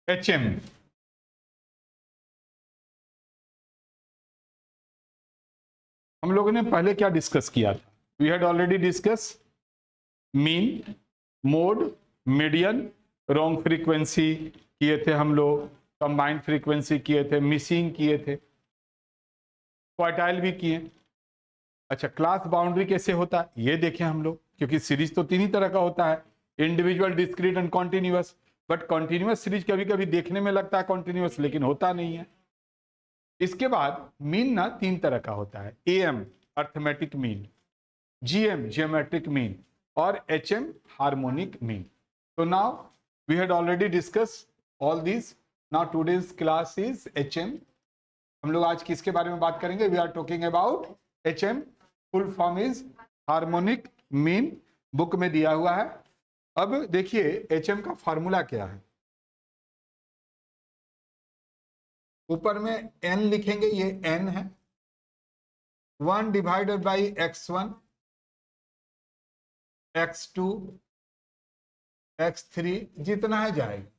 HM, हम लोगों ने पहले क्या डिस्कस किया था? We had already discuss mean, mode, median, wrong frequency किए थे हम लोग, कंबाइंड फ्रीक्वेंसी किए थे, मिसिंग किए थे, क्वार्टाइल भी किए। अच्छा, क्लास बाउंड्री कैसे होता है ये देखें हम लोग, क्योंकि सीरीज तो तीन ही तरह का होता है, individual, discrete and continuous. But continuous series कभी कभी देखने में लगता है कॉन्टिन्यूअस, लेकिन होता नहीं है। इसके बाद मीन ना तीन तरह का होता है, AM arithmetic mean, GM geometric mean, और HM हार्मोनिक मीन। तो now we had already discuss all this. Now today's class is HM। हम लोग आज किसके बारे में बात करेंगे? We are talking about HM। Full form is harmonic mean, book में दिया हुआ है। अब देखिए HM का फॉर्मूला क्या है। ऊपर में n लिखेंगे, ये n है, 1 divided by x1, x2, x3, जितना है जाएगा।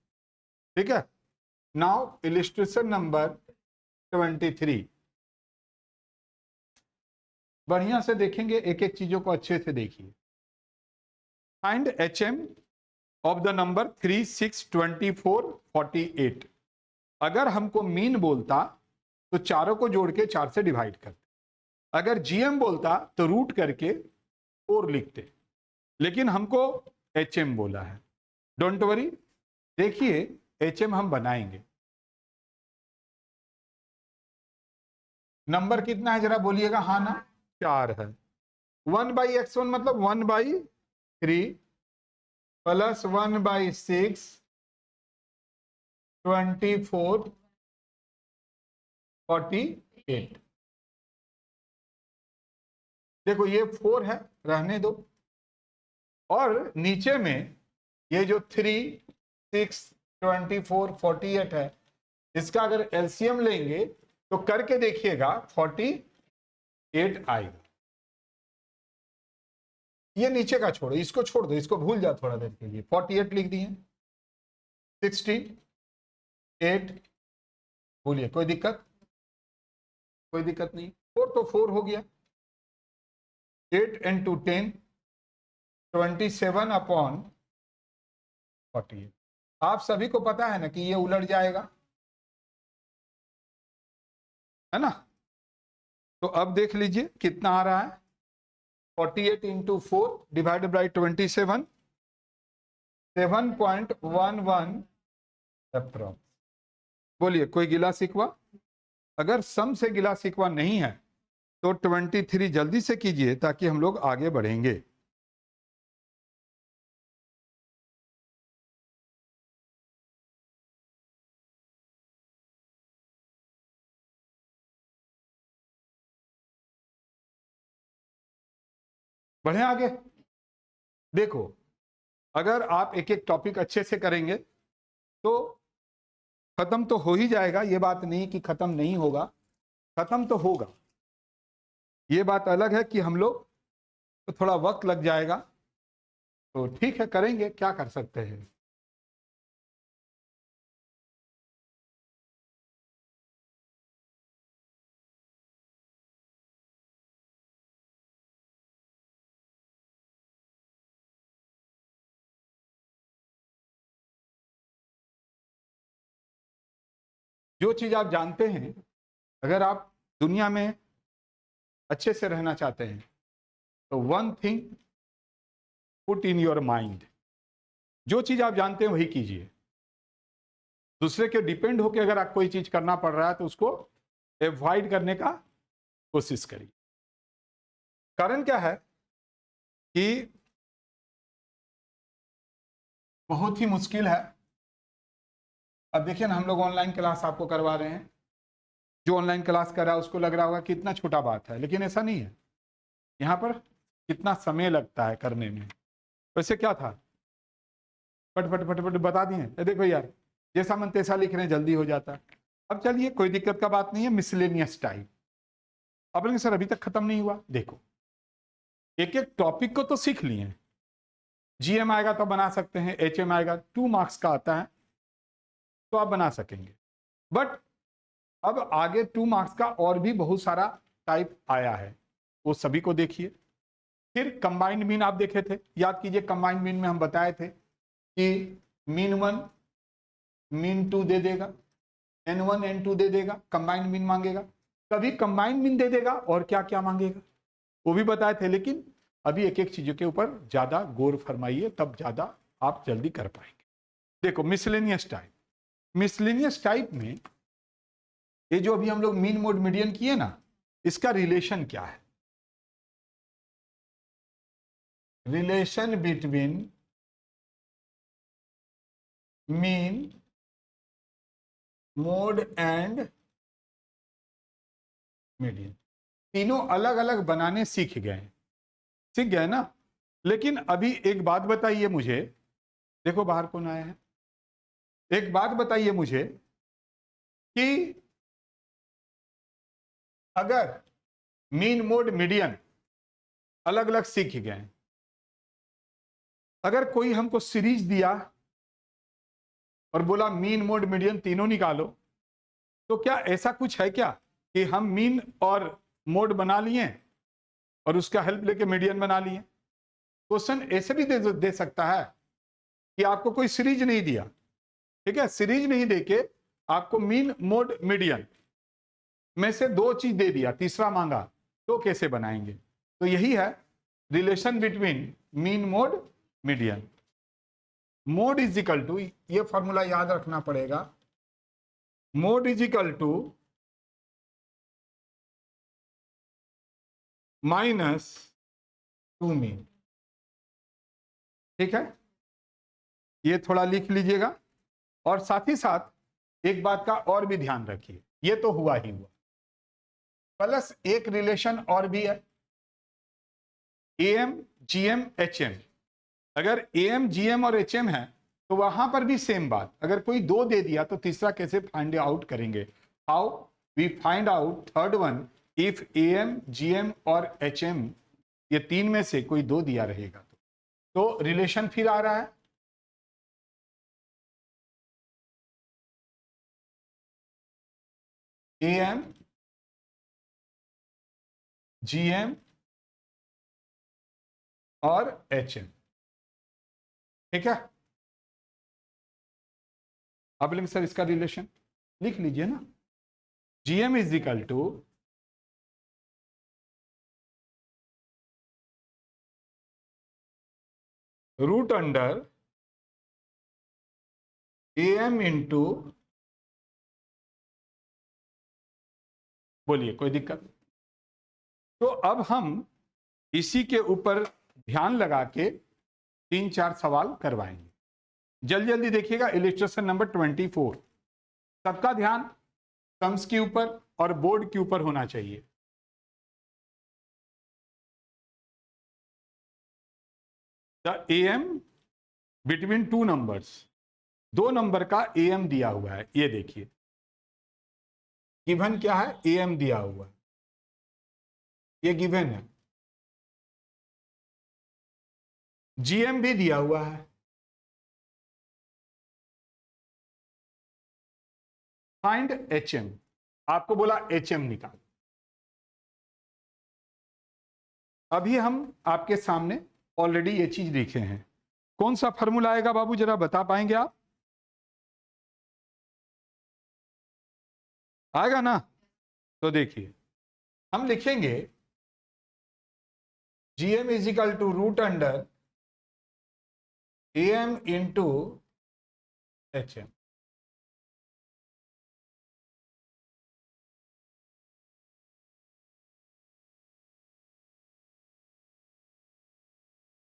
ठीक है। नाउ इलिस्ट्रेशन नंबर 23, बढ़िया से देखेंगे, एक एक चीजों को अच्छे से देखिए। Find HM of the number 3, 6, 24, 48। अगर हमको मीन बोलता तो चारों को जोड़ के 4 से डिवाइड करते, अगर GM बोलता तो रूट करके 4 लिखते, लेकिन हमको HM बोला है। डोंट वरी, देखिए HM हम बनाएंगे। नंबर कितना है जरा बोलिएगा, हाँ ना? 4 है। 1/x1 मतलब 1/3 प्लस 1/6, 24, 48। देखो ये 4 है, रहने दो। और नीचे में ये जो 3, 6, 24, 48 है, इसका अगर LCM लेंगे तो करके देखिएगा 48 आएगा। ये नीचे का छोड़ो, इसको छोड़ दो, इसको भूल जाओ थोड़ा देर के लिए। 48 लिख दिए, 68, भूलिए, कोई दिक्कत? कोई दिक्कत नहीं। 4 तो 4 हो गया, 8 into 10, 27/48। आप सभी को पता है ना कि ये उलट जाएगा, है ना? तो अब देख लीजिए कितना आ रहा है। 48 into 4 डिवाइडेड बाई 27, 7.11 अप्रॉक्स। बोलिए, कोई गिला शिकवा? अगर सम से गिला शिकवा नहीं है तो 23 जल्दी से कीजिए ताकि हम लोग आगे बढ़ेंगे। बढ़े आगे। देखो, अगर आप एक एक टॉपिक अच्छे से करेंगे तो खत्म तो हो ही जाएगा। ये बात नहीं कि खत्म नहीं होगा, खत्म तो होगा। ये बात अलग है कि हम लोग तो थोड़ा वक्त लग जाएगा। तो ठीक है, करेंगे, क्या कर सकते हैं। जो चीज आप जानते हैं, अगर आप दुनिया में अच्छे से रहना चाहते हैं तो one thing put in your mind, जो चीज आप जानते हैं वही कीजिए। दूसरे के डिपेंड होकर अगर आप कोई चीज करना पड़ रहा है तो उसको अवॉइड करने का कोशिश करिए। कारण क्या है कि बहुत ही मुश्किल है। अब देखिए ना, हम लोग ऑनलाइन क्लास आपको करवा रहे हैं, जो ऑनलाइन क्लास कर रहा है उसको लग रहा होगा कितना छोटा बात है, लेकिन ऐसा नहीं है। यहाँ पर कितना समय लगता है करने में। वैसे क्या था, फट फट फट फट बता दिए, देखो यार जैसा मन तैसा लिख रहे हैं, जल्दी हो जाता है। अब चलिए, कोई दिक्कत का बात नहीं है, मिसलेनियस टाइप। अब लेकिन सर अभी तक खत्म नहीं हुआ। देखो, एक एक टॉपिक को तो सीख लिए, GM आएगा तो बना सकते हैं, HM आएगा, 2 मार्क्स का आता है। तो आप बना सकेंगे। बट अब आगे 2 मार्क्स का और भी बहुत सारा टाइप आया है, वो सभी को देखिए। फिर कंबाइंड मीन आप देखे थे, याद कीजिए कंबाइंड मीन में हम बताए थे कि मीन 1 मीन 2 दे देगा, n1 n2 दे देगा, कंबाइंड मीन मांगेगा, कभी कंबाइंड मीन दे देगा और क्या क्या मांगेगा वो भी बताए थे। लेकिन अभी एक एक चीजों के ऊपर ज्यादा गौर फरमाइए, तब ज्यादा आप जल्दी कर पाएंगे। देखो मिसलेनियस टाइप, मिसलेनियस टाइप में ये जो अभी हम लोग मीन मोड मीडियन किए ना, इसका रिलेशन क्या है? Relation between mean mode and median, तीनों अलग अलग बनाने सीख गए ना। लेकिन अभी एक बात बताइए मुझे, देखो बाहर कौन आया है, एक बात बताइए मुझे कि अगर मीन मोड मीडियन अलग अलग सीख गए, अगर कोई हमको सीरीज दिया और बोला मीन मोड मीडियन तीनों निकालो, तो क्या ऐसा कुछ है क्या कि हम मीन और मोड बना लिए और उसका हेल्प लेके मीडियन बना लिए? क्वेश्चन ऐसे भी दे सकता है कि आपको कोई सीरीज नहीं दिया, ठीक है, सीरीज नहीं देके आपको मीन मोड मीडियन में से 2 चीज दे दिया, तीसरा मांगा, तो कैसे बनाएंगे? तो यही है relation between mean mode median. Mode is equal to, ये फॉर्मूला याद रखना पड़ेगा, mode is equal to -2 mean, ठीक है, ये थोड़ा लिख लीजिएगा। और साथ ही साथ एक बात का और भी ध्यान रखिए, ये तो हुआ ही हुआ, प्लस एक रिलेशन और भी है, एएम जीएम एचएम। अगर एएम जीएम और एचएम है तो वहां पर भी सेम बात, अगर कोई 2 दे दिया तो तीसरा कैसे फाइंड आउट करेंगे? How we find out third one if AM GM और एचएम, ये 3 में से कोई 2 दिया रहेगा तो रिलेशन फिर आ रहा है, एएम जीएम और एचएम, ठीक है। अब लेंगे सर इसका रिलेशन लिख लीजिए ना, GM is equal to root under AM into, बोलिए कोई दिक्कत? तो अब हम इसी के ऊपर ध्यान लगा के 3-4 सवाल करवाएंगे। जल्दी जल्दी देखिएगा, इलिस्ट्रेशन नंबर 24, सबका ध्यान सम्स के ऊपर और बोर्ड के ऊपर होना चाहिए। The am between 2 numbers, 2 number का एएम दिया हुआ है, ये देखिए गिवन क्या है, एएम दिया हुआ है, ये गिवन है, जीएम भी दिया हुआ है, फाइंड एचएम, आपको बोला एचएम निकाल। अभी हम आपके सामने ऑलरेडी ये चीज लिखे हैं, कौन सा फॉर्मूला आएगा बाबू जरा बता पाएंगे आप? आएगा ना? तो देखिए हम लिखेंगे GM is equal to root under AM into HM.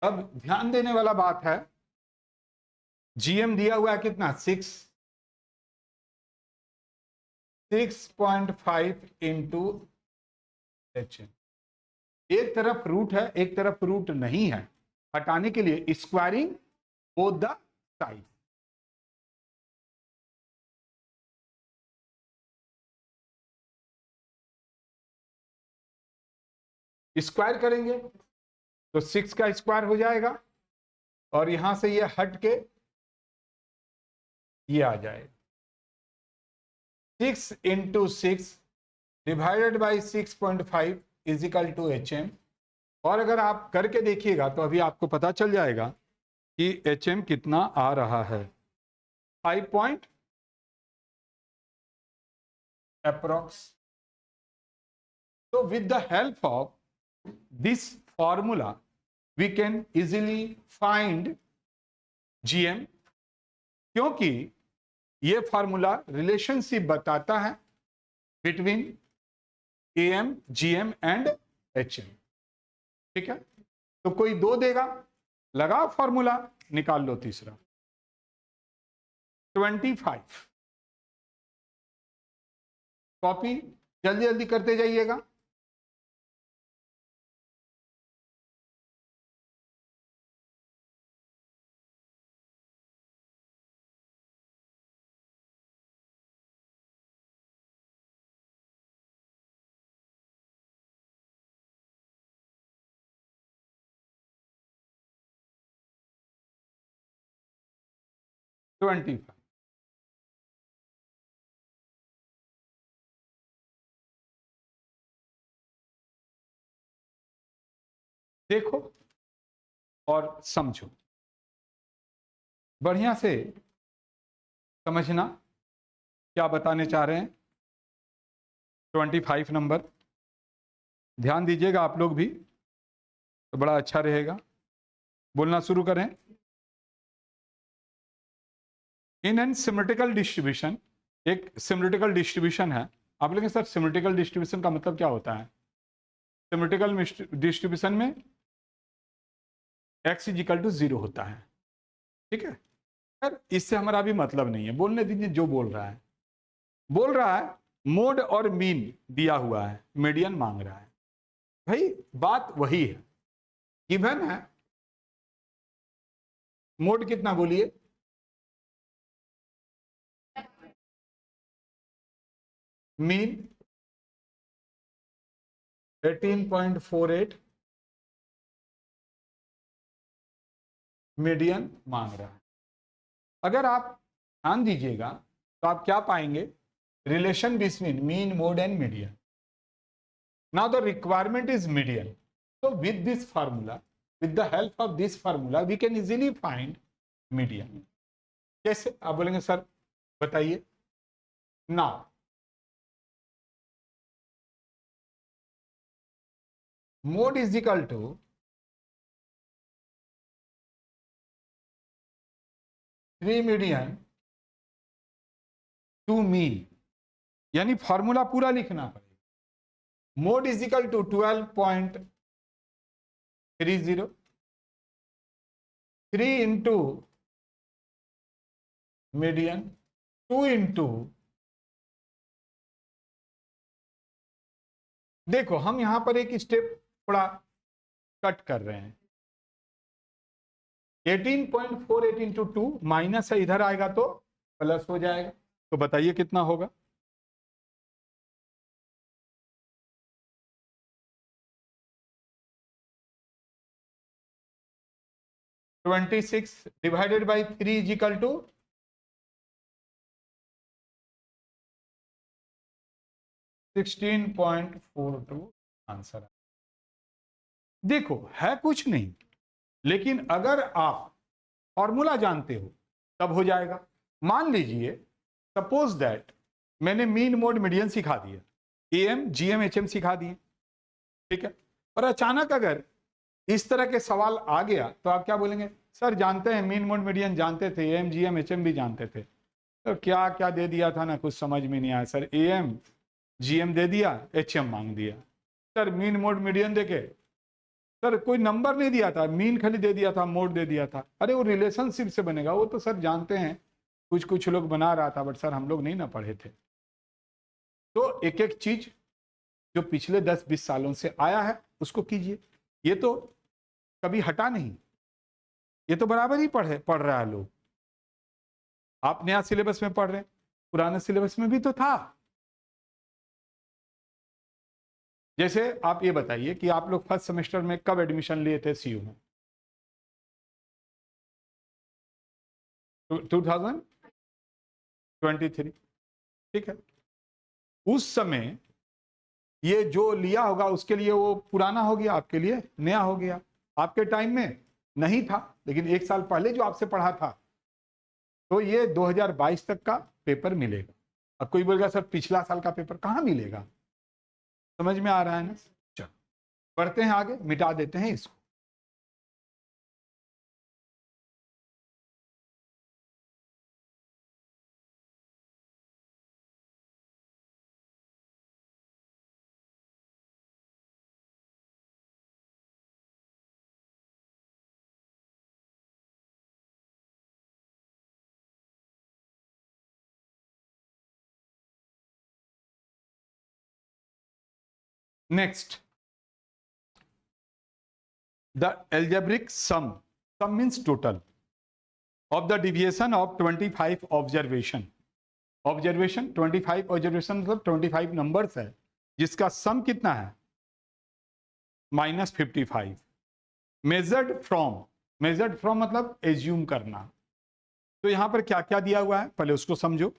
अब ध्यान देने वाला बात है, जीएम दिया हुआ है कितना, 6.5 इंटू एचएम। एक तरफ रूट है एक तरफ रूट नहीं है, हटाने के लिए squaring both the side, square करेंगे तो 6 का स्क्वायर हो जाएगा और यहां से ये हट के ये आ जाएगा, 6 into 6 divided by 6.5 is equal to HM। और अगर आप करके देखिएगा तो अभी आपको पता चल जाएगा कि HM कितना आ रहा है, 5 point approx. So with the help of this formula we can easily find GM, क्योंकि ये फार्मूला रिलेशनशिप बताता है between AM, GM and HM। ठीक है, तो कोई दो देगा, लगाओ फार्मूला, निकाल लो तीसरा 25। कॉपी जल्दी जल्दी करते जाइएगा। ट्वेंटी देखो और समझो, बढ़िया से समझना क्या बताने चाह रहे हैं। 25 नंबर ध्यान दीजिएगा आप लोग भी, तो बड़ा अच्छा रहेगा। बोलना शुरू करें। इन एन सिमेट्रिकल डिस्ट्रीब्यूशन, एक सिमेट्रिकल डिस्ट्रीब्यूशन है। आप लोग सर सिमेट्रिकल डिस्ट्रीब्यूशन का मतलब क्या होता है? सिमेट्रिकल डिस्ट्रीब्यूशन में x इज इक्वल टू 0 होता है। ठीक है सर, इससे हमारा अभी मतलब नहीं है, बोलने दीजिए। जो बोल रहा है मोड और मीन दिया हुआ है, मीडियन मांग रहा है। भाई बात वही है, गिवन है। मोड कितना बोलिए? मीन 18.48, मीडियन मांग रहा है। अगर आप ध्यान दीजिएगा तो आप क्या पाएंगे? Relation between mean, mode and median. Now the requirement is median, so with this formula, with the help of this formula we can easily find median। कैसे? आप बोलेंगे सर बताइए। Now mode is equal to three median two mean, यानी formula पूरा लिखना पड़ेगा। Mode is equal to 12.30, 3 into median, 2 into, देखो हम यहां पर एक स्टेप थोड़ा कट कर रहे हैं। 18.48 इंटू 2 माइनस है, इधर आएगा तो प्लस हो जाएगा। तो बताइए कितना होगा? Twenty six divided by 3 is equal to 16.42 answer है। देखो है कुछ नहीं, लेकिन अगर आप फॉर्मूला जानते हो तब हो जाएगा। मान लीजिए सपोज दैट मैंने मीन, मोड, मीडियन सिखा दिया, AM, GM, HM सिखा दिए, ठीक है। और अचानक अगर इस तरह के सवाल आ गया तो आप क्या बोलेंगे? सर जानते हैं, मीन, मोड, मीडियन जानते थे, AM, GM, HM भी जानते थे, तो क्या क्या दे दिया था ना, कुछ समझ में नहीं आया सर। AM, GM दे दिया, HM मांग दिया। सर मीन, मोड, मीडियन देखे, सर कोई नंबर नहीं दिया था, मीन खाली दे दिया था, मोड दे दिया था। अरे वो रिलेशनशिप से बनेगा, वो तो सर जानते हैं, कुछ कुछ लोग बना रहा था, बट सर हम लोग नहीं ना पढ़े थे। तो एक एक चीज जो पिछले 10-20 सालों से आया है उसको कीजिए। ये तो कभी हटा नहीं, ये तो बराबर ही पढ़ रहा है लोग। आप नया सिलेबस में पढ़ रहे हैं, पुराने सिलेबस में भी तो था। जैसे आप ये बताइए कि आप लोग फर्स्ट सेमेस्टर में कब एडमिशन लिए थे CU में? 2023, ठीक है। उस समय ये जो लिया होगा उसके लिए वो पुराना हो गया, आपके लिए नया हो गया। आपके टाइम में नहीं था, लेकिन 1 साल पहले जो आपसे पढ़ा था, तो ये 2022 तक का पेपर मिलेगा। अब कोई बोलेगा सर पिछला साल का पेपर कहाँ मिलेगा? समझ में आ रहा है ना? चलो बढ़ते हैं आगे, मिटा देते हैं इसको। Next, the algebraic sum means total of the deviation of 25 observation. Observation 25 observation मतलब 25 नंबर्स है, जिसका सम कितना है? -55। मेजर्ड फ्रॉम मतलब एज्यूम करना। तो यहां पर क्या क्या दिया हुआ है पहले उसको समझो।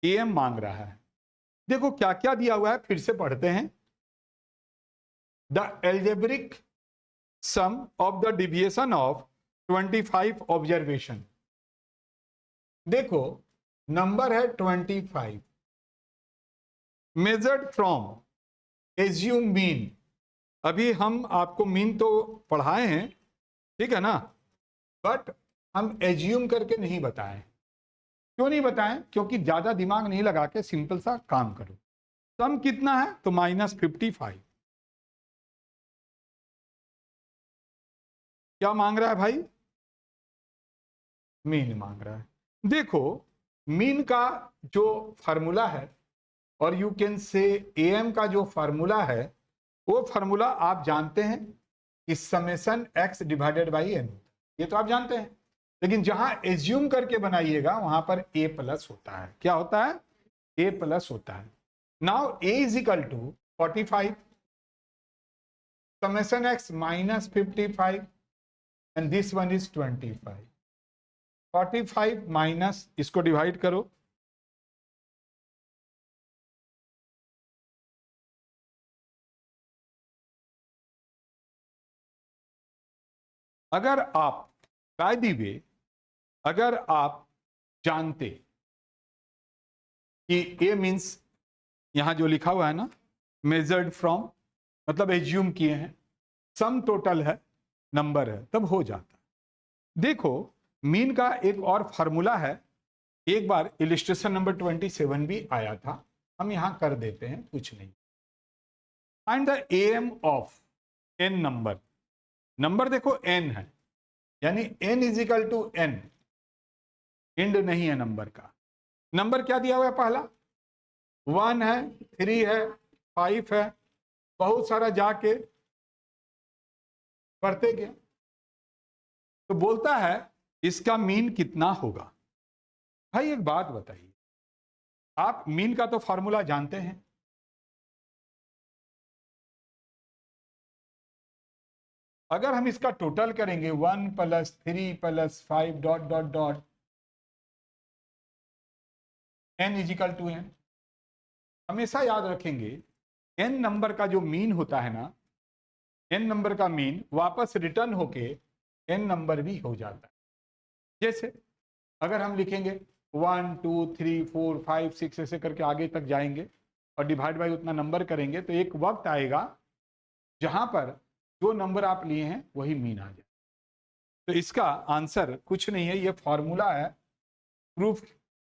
एम मांग रहा है। देखो क्या क्या दिया हुआ है, फिर से पढ़ते हैं। The algebraic sum of the deviation of 25 observation. देखो नंबर है 25, मेजर्ड फ्रॉम एज्यूम मीन। अभी हम आपको मीन तो पढ़ाए हैं, ठीक है ना, बट हम एज्यूम करके नहीं बताएं। क्यों नहीं बताएं? क्योंकि ज्यादा दिमाग नहीं लगा के सिंपल सा काम करो। सम कितना है? तो -55। क्या मांग रहा है भाई? मीन मांग रहा है। देखो मीन का जो फार्मूला है, और यू कैन से एम का जो फार्मूला है, वो फार्मूला आप जानते हैं कि summation x divided by n। ये तो आप जानते हैं, लेकिन जहां एज्यूम करके बनाइएगा वहां पर a प्लस होता है। क्या होता है? a प्लस होता है। Now a is equal to 45 summation x -55 and this one is 25। 45 minus इसको डिवाइड करो, अगर आप बाय द वे अगर आप जानते कि ए मीन्स यहां जो लिखा हुआ है ना, मेजर्ड फ्रॉम मतलब एज्यूम किए हैं, सम टोटल है, नंबर है, तब हो जाता है। देखो मीन का एक और फार्मूला है, एक बार इलिस्ट्रेशन नंबर 27 भी आया था, हम यहां कर देते हैं, कुछ नहीं। Find the M of N number. Number देखो एन है, यानी n is equal to N, and नहीं है नंबर का। नंबर क्या दिया हुआ है? पहला 1 है, 3 है, 5 है, बहुत सारा जाके बढ़ते गया। तो बोलता है इसका मीन कितना होगा। भाई एक बात बताइए, आप मीन का तो फॉर्मूला जानते हैं, अगर हम इसका टोटल करेंगे 1 + 3 + 5 dot dot dot n is equal to n, हमेशा याद रखेंगे n नंबर का जो मीन होता है ना, n नंबर का मीन वापस रिटर्न होके n नंबर भी हो जाता है। जैसे अगर हम लिखेंगे 1 2 3 4 5 6 ऐसे करके आगे तक जाएंगे और डिवाइड बाई उतना नंबर करेंगे, तो एक वक्त आएगा जहां पर जो नंबर आप लिए हैं वही मीन आ जाए। तो इसका आंसर कुछ नहीं है, ये फॉर्मूला है, प्रूफ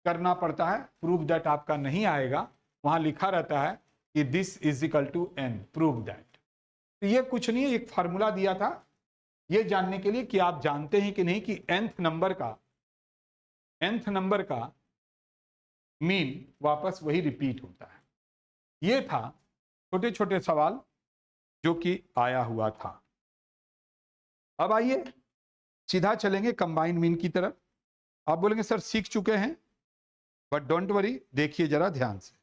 करना पड़ता है। प्रूफ दैट आपका नहीं आएगा, वहां लिखा रहता है कि this is equal to n, prove that. तो ये कुछ नहीं है, एक फार्मूला दिया था ये जानने के लिए कि आप जानते हैं कि नहीं कि nth नंबर का मीन वापस वही रिपीट होता है। ये था छोटे छोटे सवाल जो कि आया हुआ था। अब आइए सीधा चलेंगे कंबाइंड मीन की तरफ। आप बोलेंगे सर सीख चुके हैं, बट डोंट वरी, देखिए जरा ध्यान से।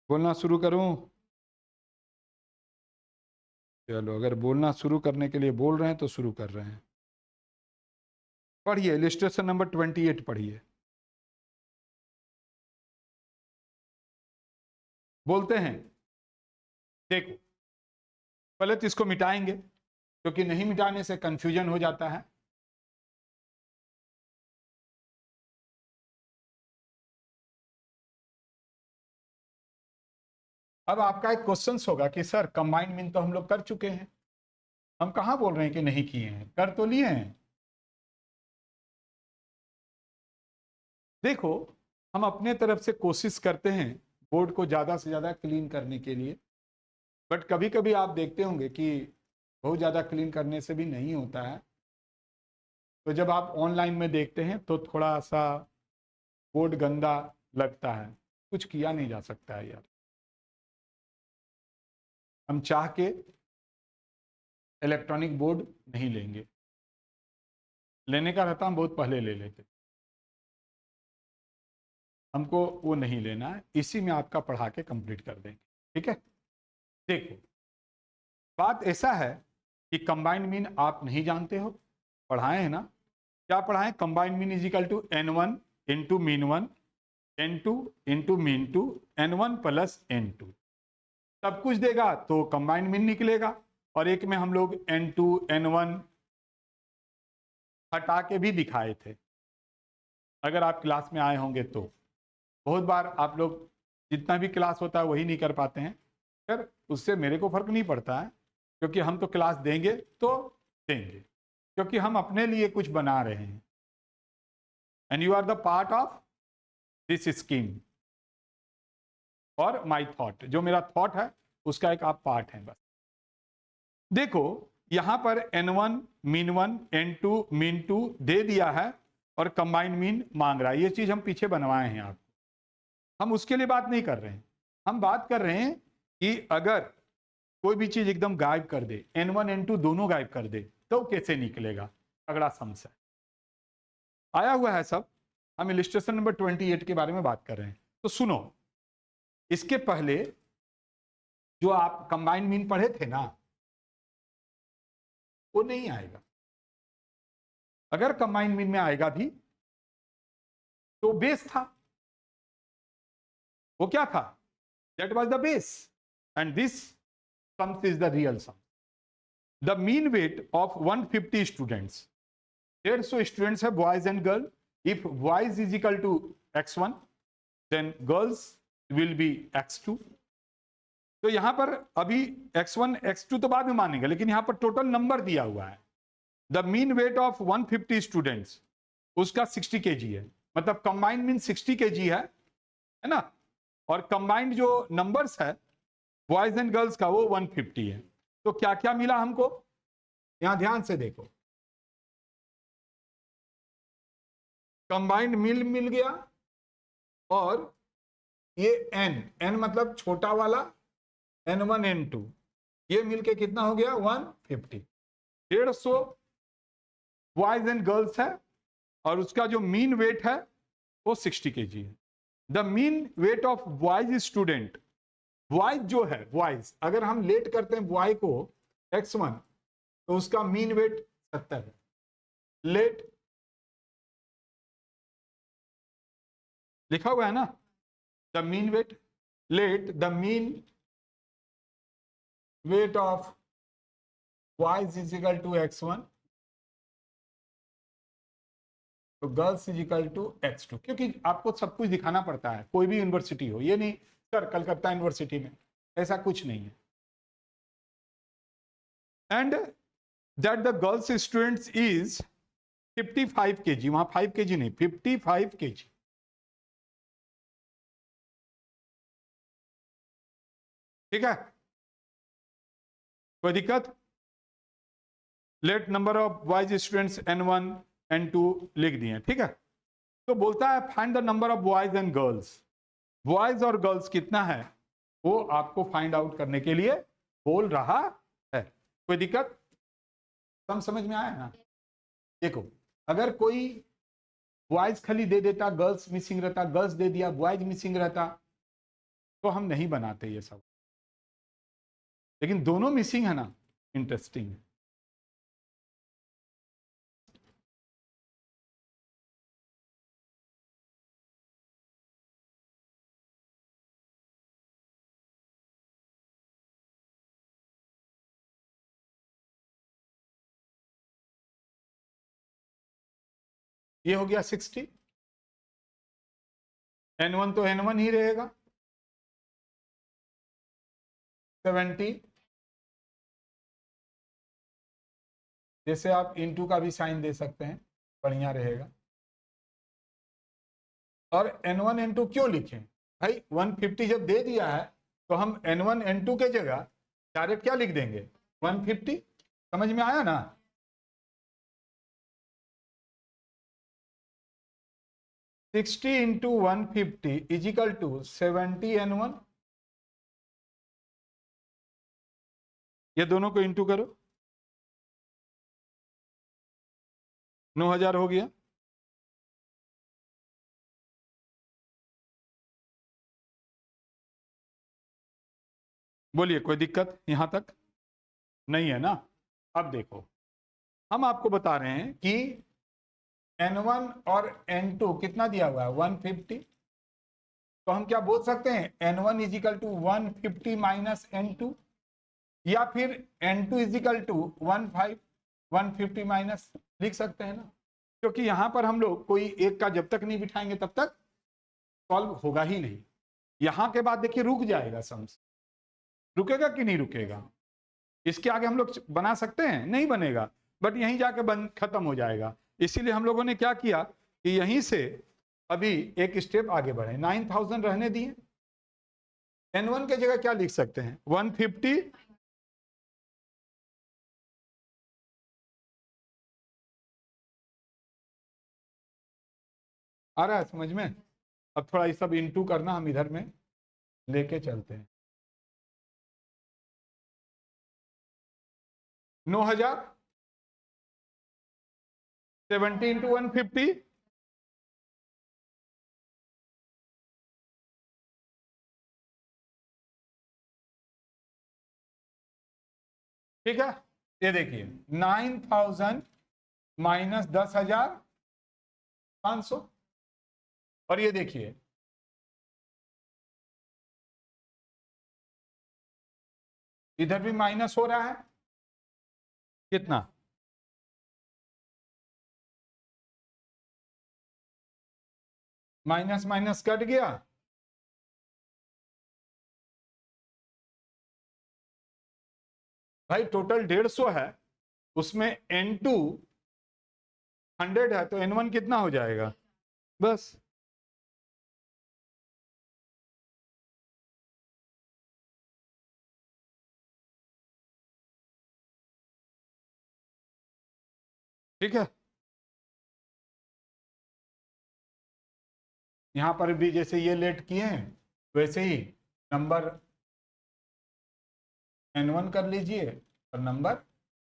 बोलना शुरू करूं? चलो, अगर बोलना शुरू करने के लिए बोल रहे हैं तो शुरू कर रहे हैं। पढ़िए इलस्ट्रेशन नंबर 28 पढ़िए। बोलते हैं, देखो पहले तो इसको मिटाएंगे क्योंकि नहीं मिटाने से कंफ्यूजन हो जाता है। अब आपका एक क्वेश्चन होगा कि सर कंबाइंड मीन तो हम लोग कर चुके हैं, हम कहां बोल रहे हैं कि नहीं किए हैं, कर तो लिए हैं। देखो, हम अपने तरफ से कोशिश करते हैं बोर्ड को ज़्यादा से ज़्यादा क्लीन करने के लिए, बट कभी कभी आप देखते होंगे कि बहुत ज़्यादा क्लीन करने से भी नहीं होता है। तो जब आप ऑनलाइन में देखते हैं तो थोड़ा सा बोर्ड गंदा लगता है, कुछ किया नहीं जा सकता है यार। हम चाह के इलेक्ट्रॉनिक बोर्ड नहीं लेंगे, लेने का रहता हम बहुत पहले ले लेते, हमको वो नहीं लेना है, इसी में आपका पढ़ा के कंप्लीट कर देंगे। ठीक है, देखो बात ऐसा है कि कंबाइंड मीन आप नहीं जानते हो, पढ़ाए हैं ना, क्या पढ़ाएं, combined mean is equal to n1 into mean 1 n2 into mean 2 n1 plus n2, सब कुछ देगा तो कंबाइंड मीन निकलेगा। और एक में हम लोग n2 n1 हटा के भी दिखाए थे, अगर आप क्लास में आए होंगे तो। बहुत बार आप लोग जितना भी क्लास होता है वही नहीं कर पाते हैं, खैर उससे मेरे को फर्क नहीं पड़ता है, क्योंकि हम तो क्लास देंगे तो देंगे, क्योंकि हम अपने लिए कुछ बना रहे हैं, and you are the part of this scheme और माई थॉट, जो मेरा थॉट है उसका एक आप पार्ट हैं बस। देखो यहां पर n1 मीन 1 n2 मीन 2 दे दिया है और कंबाइंड मीन मांग रहा है, ये चीज हम पीछे बनवाए हैं आप, हम उसके लिए बात नहीं कर रहे हैं। हम बात कर रहे हैं कि अगर कोई भी चीज एकदम गायब कर दे, n1 n2 दोनों गायब कर दे तो कैसे निकलेगा, अगला समस्या आया हुआ है सब। हम इलस्ट्रेशन नंबर 28 के बारे में बात कर रहे हैं, तो सुनो, इसके पहले जो आप कंबाइंड मीन पढ़े थे ना, वो नहीं आएगा। अगर कंबाइंड मीन में आएगा भी तो बेस था, वो क्या था, that was the base, and this sums is the real sum. The mean weight of 150 students, 150 students है boys and girl, if boys is equal to x1 then girls will be x2। तो यहां पर अभी x1 x2 तो बाद में मानेंगे, लेकिन यहां पर टोटल नंबर दिया हुआ है। The mean weight of 150 students, उसका 60 kg है, मतलब कंबाइंड मीन 60 kg है ना, और कंबाइंड जो नंबर्स है बॉयज एंड गर्ल्स का वो 150 है। तो क्या क्या मिला हमको, यहां ध्यान से देखो, कंबाइंड मिल गया, और ये n मतलब छोटा वाला n1 n2, ये मिलके कितना हो गया 150, 150 बॉयज एंड गर्ल्स है, और उसका जो मीन वेट है वो 60 kg है। The mean weight of boys student, boys जो है, बॉयज अगर हम लेट करते हैं बॉय को x1 तो उसका मीन वेट 70 है, लेट लिखा हुआ है ना, the mean weight, let the mean weight of boys is equal to x1 तो girls is equal to x2, क्योंकि आपको सब कुछ दिखाना पड़ता है, कोई भी यूनिवर्सिटी हो, ये नहीं सर कलकत्ता यूनिवर्सिटी में ऐसा कुछ नहीं है। And that the girls students is 55 kg, वहां 5 kg नहीं 55 kg, ठीक है, कोई दिक्कत। Late number of boys students n1 n2 लिख दिए, ठीक है। तो बोलता है find the number of boys and girls, boys और गर्ल्स कितना है वो आपको फाइंड आउट करने के लिए बोल रहा है, कोई दिक्कत, समझ में आया ना। देखो अगर कोई बॉयज खाली दे देता, गर्ल्स मिसिंग रहता, गर्ल्स दे दिया बॉयज मिसिंग रहता, तो हम नहीं बनाते ये सब, लेकिन दोनों मिसिंग है ना, इंटरेस्टिंग है। ये हो गया 60, N1 तो N1 ही रहेगा, 70, जैसे आप इनटू का भी साइन दे सकते हैं, बढ़िया रहेगा। और N1 N2 क्यों लिखें भाई, 150 जब दे दिया है तो हम N1 N2 के जगह डायरेक्ट क्या लिख देंगे, 150। समझ में आया ना? Sixty into 150 is equal to 70 N1। ये दोनों को इंटू करो, 9000 हो गया। बोलिए, कोई दिक्कत यहां तक नहीं है ना? अब देखो, हम आपको बता रहे हैं कि N1 और N2 कितना दिया हुआ है, 150। तो हम क्या बोल सकते हैं, N1 is equal to 150 minus N2, या फिर N2 इजिकल टू 150 माइनस, लिख सकते हैं ना? क्योंकि यहां पर हम लोग कोई एक का जब तक नहीं बिठाएंगे तब तक सॉल्व होगा ही नहीं। यहां के बाद देखिए रुक जाएगा सम्स, रुकेगा कि नहीं रुकेगा? इसके आगे हम लोग बना सकते हैं, नहीं बनेगा, बट यहीं जाके बन खत्म हो जाएगा। इसीलिए हम लोगों ने क्या किया कि यहीं से अभी एक स्टेप आगे बढ़े, 9000 रहने दिए। N1 के जगह क्या लिख सकते हैं, 150 आ रहा है समझ में? अब थोड़ा ये सब इंटू करना हम इधर में लेके चलते हैं। 9000, 70 इंटू 150, ठीक है। ये देखिए 9000 माइनस 10,500, और ये देखिए इधर भी माइनस हो रहा है, कितना, माइनस माइनस कट गया, भाई टोटल 150 है, उसमें N2 100 है, तो N1 कितना हो जाएगा, बस। ठीक है, यहां पर भी जैसे ये लेट किए हैं वैसे ही नंबर N1 कर लीजिए और नंबर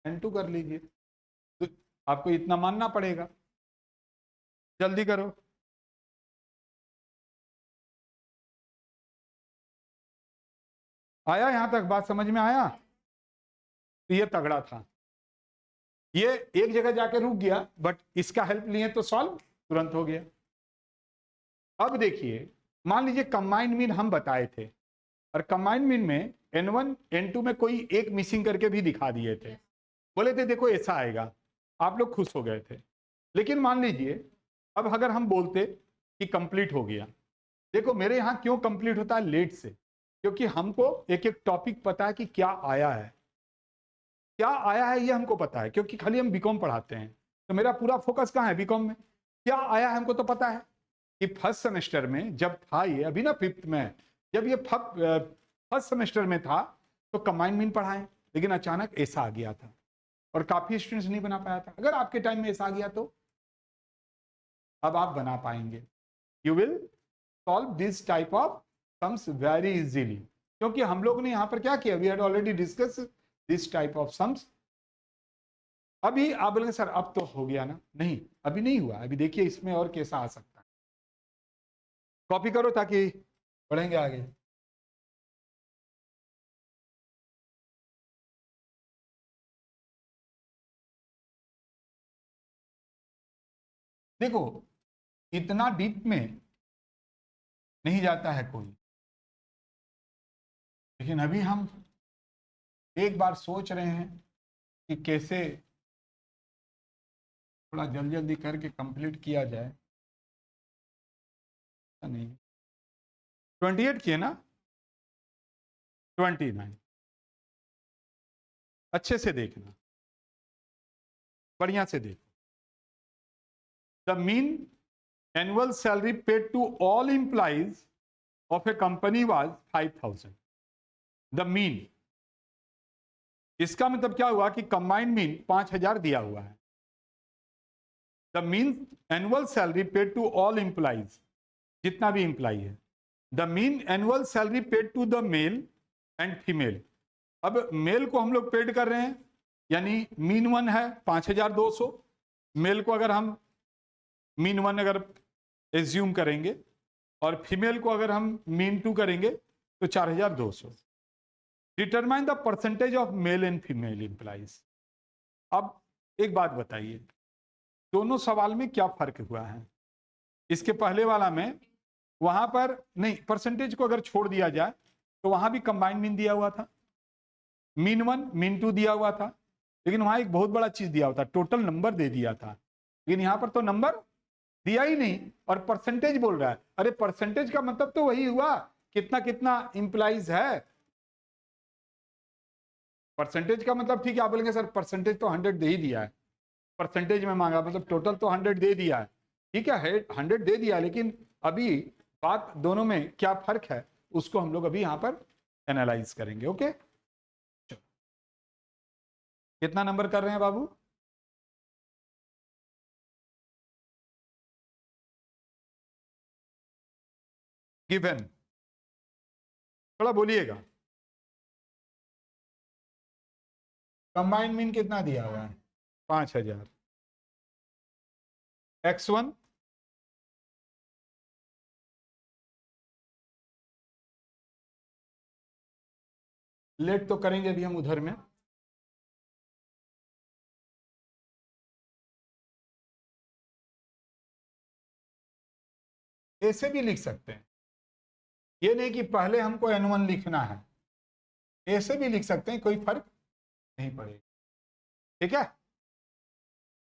N2 कर लीजिए, तो आपको इतना मानना पड़ेगा। जल्दी करो। आया यहां तक, बात समझ में आया? तो ये तगड़ा था, ये एक जगह जाके रुक गया, बट इसका हेल्प लिए तो सॉल्व तुरंत हो गया। अब देखिए, मान लीजिए कंबाइंड मीन हम बताए थे, और कंबाइंड मीन में N1 N2 में कोई एक मिसिंग करके भी दिखा दिए थे, बोले थे देखो ऐसा आएगा, आप लोग खुश हो गए थे। लेकिन मान लीजिए अब अगर हम बोलते कि कंप्लीट हो गया, देखो मेरे यहाँ क्यों कंप्लीट होता है लेट से, क्योंकि हमको एक एक टॉपिक पता है कि क्या आया है, क्या आया है ये हमको पता है, क्योंकि खाली हम बीकॉम पढ़ाते हैं, तो मेरा पूरा फोकस कहाँ है, बीकॉम में। क्या आया है हमको तो पता है कि फर्स्ट सेमेस्टर में जब था ये, अभी ना फिफ्थ में, जब ये फर्स्ट सेमेस्टर में था तो कंबाइंड मीन पढ़ाएं, लेकिन अचानक ऐसा आ गया था और काफी स्टूडेंट्स नहीं बना पाया था। अगर आपके टाइम में ऐसा आ गया तो अब आप बना पाएंगे, you will solve this type of sums very easily, क्योंकि हम लोग ने यहाँ पर क्या किया, we had already discuss this type of sums. अभी आप बोलेंगे सर अब तो हो गया ना, नहीं अभी नहीं हुआ, अभी देखिए इसमें और कैसा आ सकता है। कॉपी करो ताकि पढ़ेंगे आगे। देखो इतना डीप में नहीं जाता है कोई, लेकिन अभी हम एक बार सोच रहे हैं कि कैसे थोड़ा जल्दी जल्दी करके कंप्लीट किया जाए। नहीं 28 किए ना, 29 अच्छे से देखना, बढ़िया से देखो। The mean annual salary paid to all employees of a company was 5000। The mean, इसका मतलब क्या हुआ कि कंबाइंड मीन 5000 दिया हुआ है। The mean annual salary paid to all employees, जितना भी एम्प्लॉय है। The mean annual salary paid to the male and female. अब मेल को हम लोग पेड कर रहे हैं, यानी मीन 1 है 5200। मेल को अगर हम मीन 1 अगर एज्यूम करेंगे और फीमेल को अगर हम मीन 2 करेंगे तो 4200। Determine the percentage of male and female employees. अब एक बात बताइए, दोनों सवाल में क्या फर्क हुआ है? इसके पहले वाला में वहां पर नहीं, परसेंटेज को अगर छोड़ दिया जाए तो वहां भी कंबाइंड मीन दिया हुआ था, मीन 1 मीन 2 दिया हुआ था, लेकिन वहां एक बहुत बड़ा चीज दिया हुआ था, टोटल नंबर दे दिया था। लेकिन यहां पर तो नंबर दिया ही नहीं और परसेंटेज बोल रहा है। अरे परसेंटेज का मतलब तो वही हुआ, कितना कितना इंप्लाइज है। परसेंटेज का मतलब ठीक है, आप बोलेंगे सर परसेंटेज तो 100 दे ही दिया है, परसेंटेज में मांगा मतलब टोटल तो 100 दे दिया है। ठीक है 100 दे दिया, लेकिन अभी बात दोनों में क्या फर्क है उसको हम लोग अभी यहां पर एनालाइज करेंगे। ओके, कितना नंबर कर रहे हैं बाबू? गिवन, थोड़ा बोलिएगा। कंबाइंड मीन कितना दिया हुआ है? 5000। x1 लेट तो करेंगे अभी हम उधर में, ऐसे भी लिख सकते हैं, ये नहीं कि पहले हमको n1 लिखना है, ऐसे भी लिख सकते हैं, कोई फर्क नहीं पड़ेगा। ठीक है,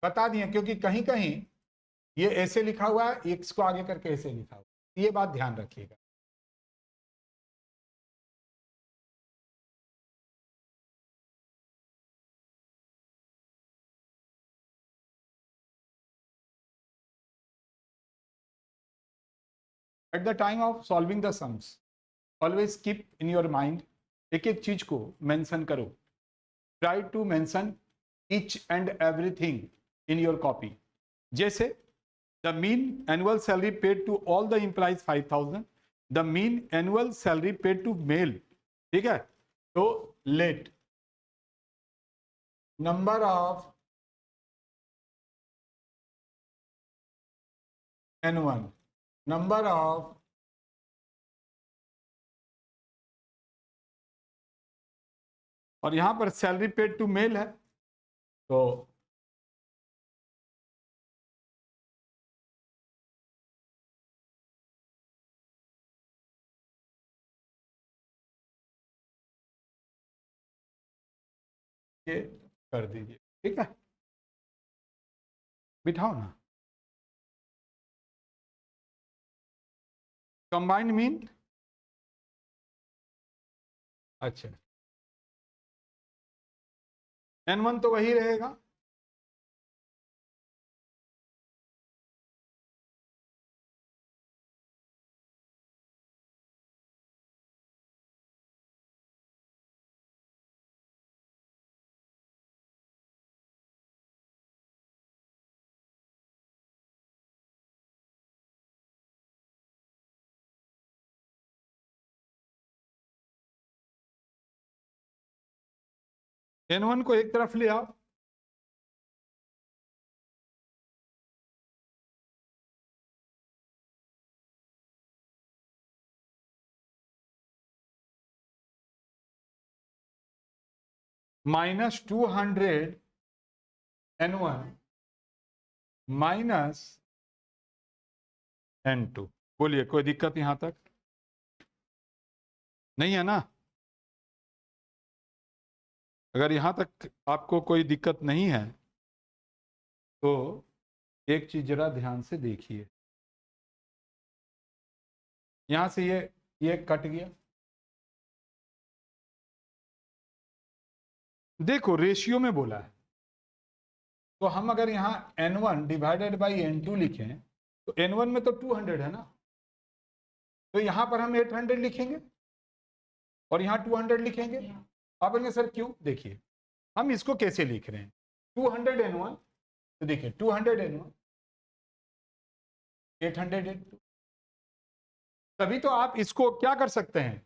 बता दिए, क्योंकि कहीं कहीं ये ऐसे लिखा हुआ है, एक्स को आगे करके ऐसे लिखा हुआ है, ये बात ध्यान रखिएगा। At the time of solving the sums always keep in your mind, एक एक चीज को मेंशन करो, try to mention each and everything in your copy. जैसे the mean annual salary paid to all the employees 5000, the mean annual salary paid to male. ठीक है, तो let number of n1, number of और यहां पर salary paid to mail है, तो ये कर दीजिए। ठीक है, बिठाओ ना। कंबाइंड मीन, अच्छा n1 तो वही रहेगा, n1 को एक तरफ ले आओ, -200 n1 माइनस N2। बोलिए, कोई दिक्कत यहां तक नहीं है ना? अगर यहां तक आपको कोई दिक्कत नहीं है तो एक चीज जरा ध्यान से देखिए। यहां से ये कट गया। देखो रेशियो में बोला है, तो हम अगर यहाँ N1 डिवाइडेड बाई N2 लिखें तो N1 में तो 200 है ना, तो यहां पर हम 800 लिखेंगे और यहाँ 200 लिखेंगे। आप बोलेंगे सर क्यों? देखिए हम इसको कैसे लिख रहे हैं, 200 N1, तो देखिए 200 N1, 800 N2। तभी तो आप इसको क्या कर सकते हैं,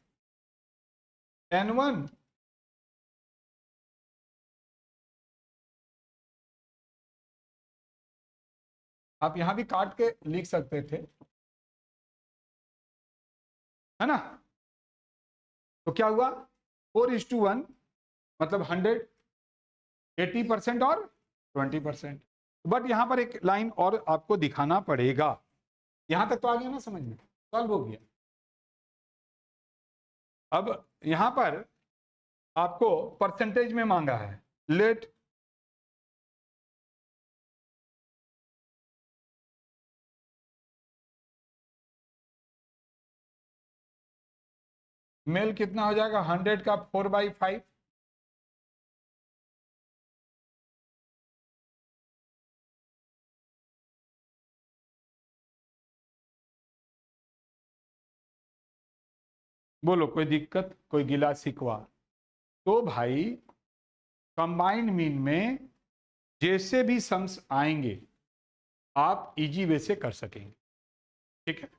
N1 आप यहां भी काट के लिख सकते थे, है ना? तो क्या हुआ, 4:1, मतलब 100, 80% और 20%। बट यहां पर एक लाइन और आपको दिखाना पड़ेगा। यहां तक तो आ गया ना समझ में, सॉल्व हो गया। अब यहां पर आपको परसेंटेज में मांगा है, लेट मेल कितना हो जाएगा, 100 का 4/5, बोलो कोई दिक्कत, कोई गिला शिकवा? तो भाई कंबाइंड मीन में जैसे भी सम्स आएंगे आप इजी वे से कर सकेंगे, ठीक है?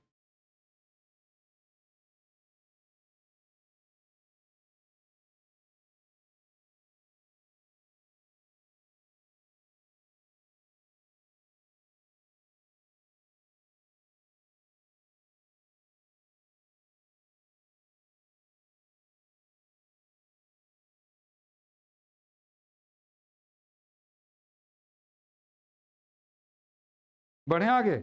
बढ़े आगे।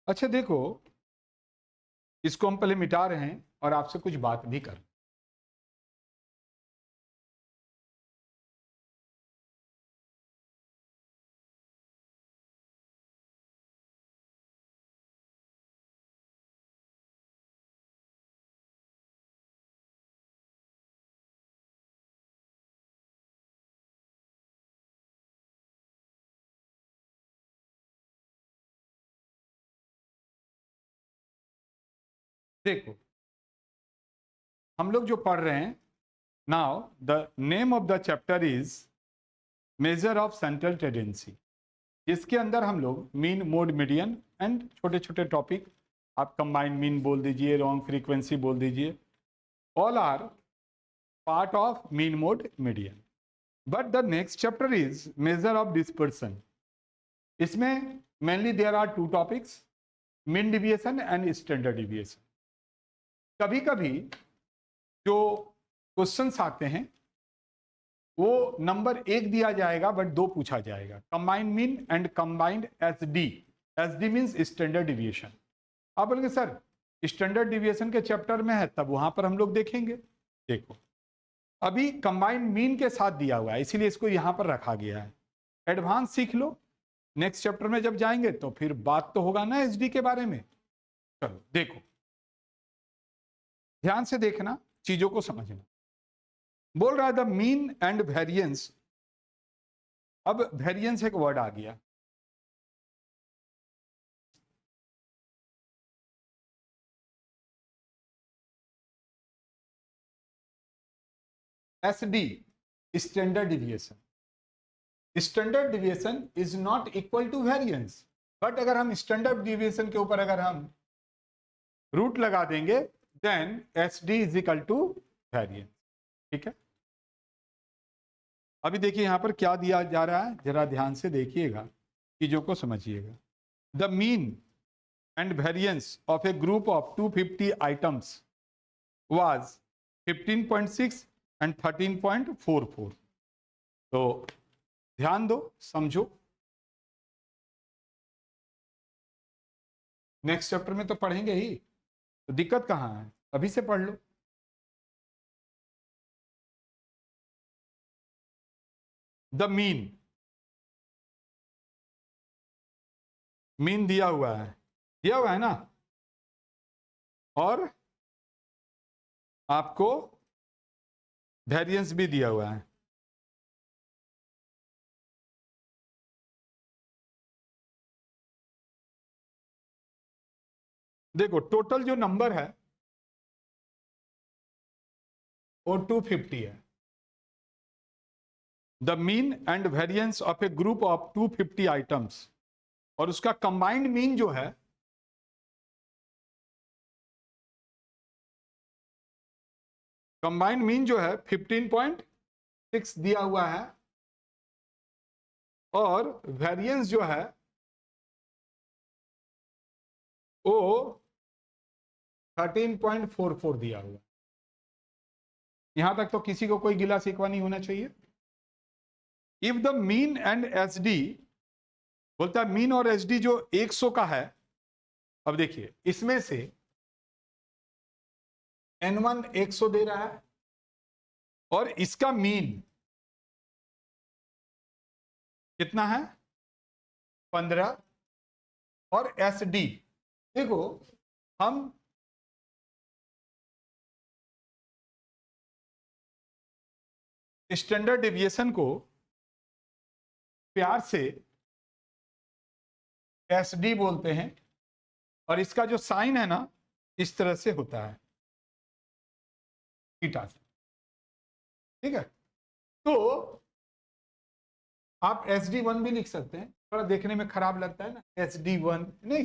अच्छा देखो, इसको हम पहले मिटा रहे हैं और आपसे कुछ बात भी कर। देखो हम लोग जो पढ़ रहे हैं, now the name of the chapter is measure of central tendency. इसके अंदर हम लोग मीन, मोड, मीडियन एंड छोटे छोटे टॉपिक, आप कंबाइंड मीन बोल दीजिए, रॉन्ग फ्रीक्वेंसी बोल दीजिए, all are part of mean, mode, median. But the next chapter is measure of dispersion. इसमें mainly there are two topics, mean deviation and standard deviation. कभी कभी जो क्वेश्चंस आते हैं वो नंबर 1 दिया जाएगा बट 2 पूछा जाएगा, combined mean and combined SD. SD means standard deviation. आप बोलेंगे सर स्टैंडर्ड डिविएशन के चैप्टर में है, तब वहां पर हम लोग देखेंगे। देखो अभी कंबाइंड मीन के साथ दिया हुआ है, इसीलिए इसको यहां पर रखा गया है। एडवांस सीख लो, नेक्स्ट चैप्टर में जब जाएंगे तो फिर बात तो होगा ना एसडी के बारे में। चलो देखो, ध्यान से देखना, चीजों को समझना। बोल रहा है द मीन एंड वेरिएंस। अब वेरिएंस एक वर्ड आ गया, SD, standard deviation. Standard deviation is not equal to variance, but अगर हम स्टैंडर्ड डिविएशन के ऊपर अगर हम रूट लगा देंगे then S D is equal to variance. ठीक है, अभी देखिए यहां पर क्या दिया जा रहा है, जरा ध्यान से देखिएगा, चीजों को समझिएगा। The mean and variance of A group of 250 items was 15.6 and 13.44। तो ध्यान दो, समझो। नेक्स्ट चैप्टर में तो पढ़ेंगे ही, तो दिक्कत कहां है, अभी से पढ़ लो। द मीन दिया हुआ है ना, और आपको वेरिएंस भी दिया हुआ है। देखो टोटल जो नंबर है वो 250 है। The mean and variance of A group of 250 items, और उसका कंबाइंड मीन जो है कंबाइंड मीन जो है 15.6 दिया हुआ है, और वेरिएंस जो है वो 13.44 दिया हुआ है। यहां तक तो किसी को कोई गिला शिकवा नहीं होना चाहिए। If the mean and S D, बोलता है मीन और एस डी जो 100 का है, अब देखिए इसमें से N1 100 दे रहा है, और इसका मीन कितना है 15, और एस डी देखो, हम स्टैंडर्ड डेविएशन को प्यार से एस डी बोलते हैं, और इसका जो साइन है ना इस तरह से होता है, थीटा से। ठीक है, तो आप SD1 भी लिख सकते हैं, थोड़ा देखने में खराब लगता है ना SD1, नहीं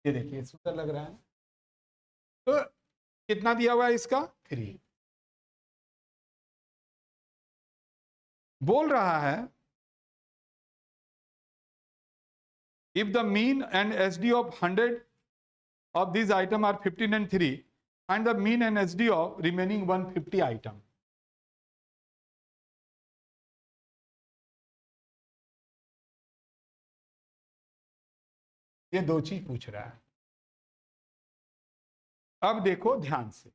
ये देखिए सुंदर लग रहा है। तो कितना दिया हुआ है इसका 3, बोल रहा है if the mean and SD of 100 of these item are 15 and 3, and the mean and SD of remaining 150 item। ये दो चीज पूछ रहा है। अब देखो ध्यान से,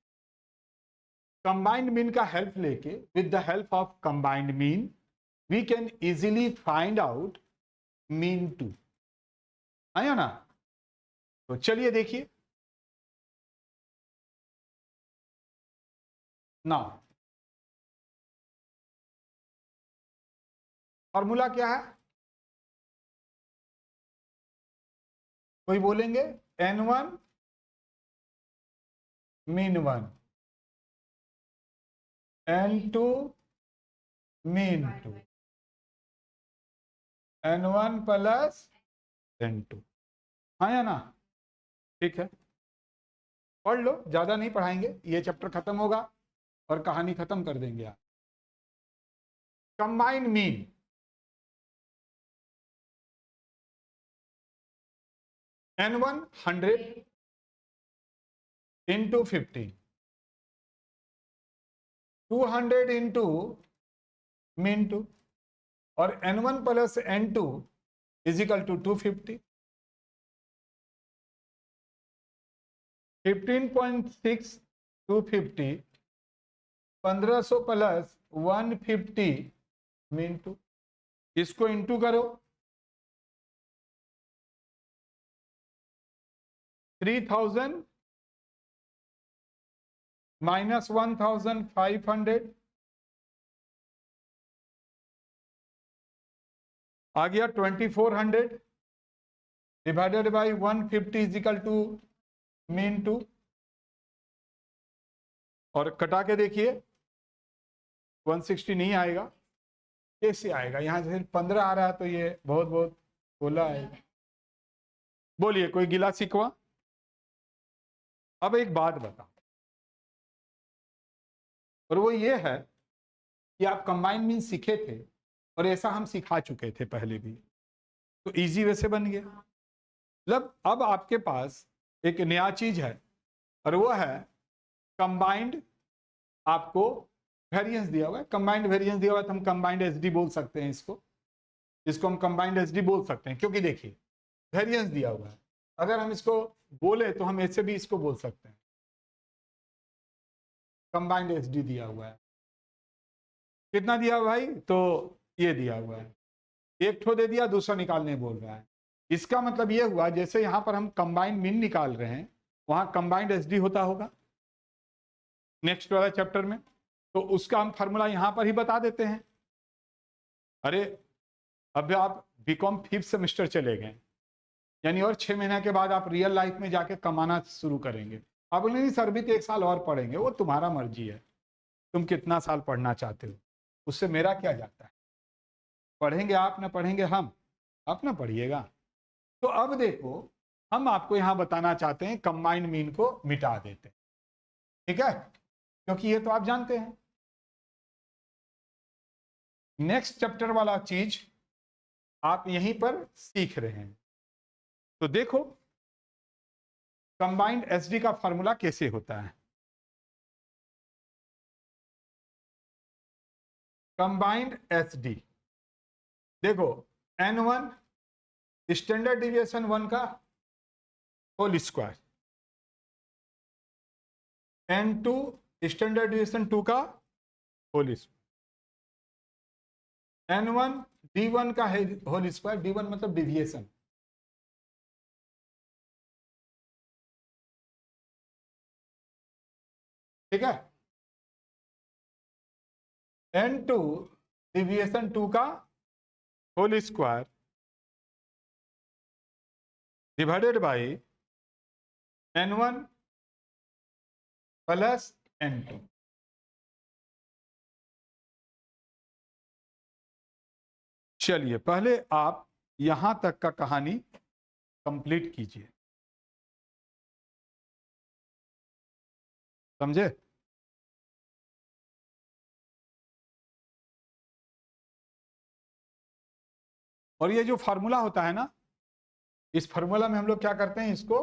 कंबाइंड मीन का हेल्प लेके, with the help of combined mean we can easily find out mean two, आया ना। तो चलिए देखिए ना, फॉर्मूला क्या है, कोई बोलेंगे N1 mean 1, N2 mean 2, N1 plus N2, हाँ या ना। ठीक है, पढ़ लो, ज्यादा नहीं पढ़ाएंगे, ये चैप्टर खत्म होगा और कहानी खत्म कर देंगे आप। Combined mean, N1 100 into 50, 200 into mean 2, और N1 plus N2 is equal to 250, 15.6 250, 1500 plus 150 mean 2, इसको इंटू करो 3000 माइनस 1500, आ गया 2400 divided by 150 is equal to mean 2, और कटा के देखिए 160 नहीं आएगा, कैसे आएगा, यहां से 15 आ रहा है, तो ये बहुत बहुत 16 आएगा। बोलिए कोई गिला शिकवा। अब एक बात बताओ, और वो ये है कि आप कंबाइंड मीन सीखे थे और ऐसा हम सिखा चुके थे पहले भी, तो इजी वे से बन गया। मतलब अब आपके पास एक नया चीज है और वो है कंबाइंड, आपको वेरिएंस दिया हुआ है, कंबाइंड वेरिएंस दिया हुआ है, तो हम कंबाइंड एसडी बोल सकते हैं इसको हम कंबाइंड एसडी बोल सकते हैं, क्योंकि देखिए वेरिएंस दिया हुआ है। अगर हम इसको बोले तो हम ऐसे भी इसको बोल सकते हैं, कंबाइंड एसडी दिया हुआ है। कितना दिया हुआ भाई? तो ये दिया हुआ है, एक ठो दे दिया, दूसरा निकालने बोल रहा है। इसका मतलब ये हुआ जैसे यहां पर हम कंबाइंड मीन निकाल रहे हैं, वहां कंबाइंड एसडी होता होगा नेक्स्ट वाला चैप्टर में, तो उसका हम फार्मूला यहां पर ही बता देते हैं। अरे अब आप बीकॉम 5th सेमेस्टर चले गए, यानी और 6 महीने के बाद आप रियल लाइफ में जाके कमाना शुरू करेंगे। आप बोले नहीं सर भी तो 1 साल और पढ़ेंगे, वो तुम्हारा मर्जी है, तुम कितना साल पढ़ना चाहते हो, उससे मेरा क्या जाता है। पढ़ेंगे आप, ना पढ़ेंगे हम, आप ना पढ़िएगा। तो अब देखो हम आपको यहां बताना चाहते हैं कंबाइंड मीन को मिटा देते हैं, ठीक है, क्योंकि ये तो आप जानते हैं। नेक्स्ट चैप्टर वाला चीज आप यहीं पर सीख रहे हैं। तो देखो कंबाइंड एसडी का फॉर्मूला कैसे होता है। कंबाइंड एसडी देखो, N1 स्टैंडर्ड डिविएशन 1 का whole square, N2 standard deviation 2 का होल स्क्वायर, N1 D1 का होल स्क्वायर, D1 मतलब डिविएशन, ठीक है, N2 डिविएशन 2 का whole square divided by N1 plus N2। चलिए पहले आप यहां तक का कहानी कंप्लीट कीजिए, समझे। और ये जो फार्मूला होता है ना, इस फार्मूला में हम लोग क्या करते हैं, इसको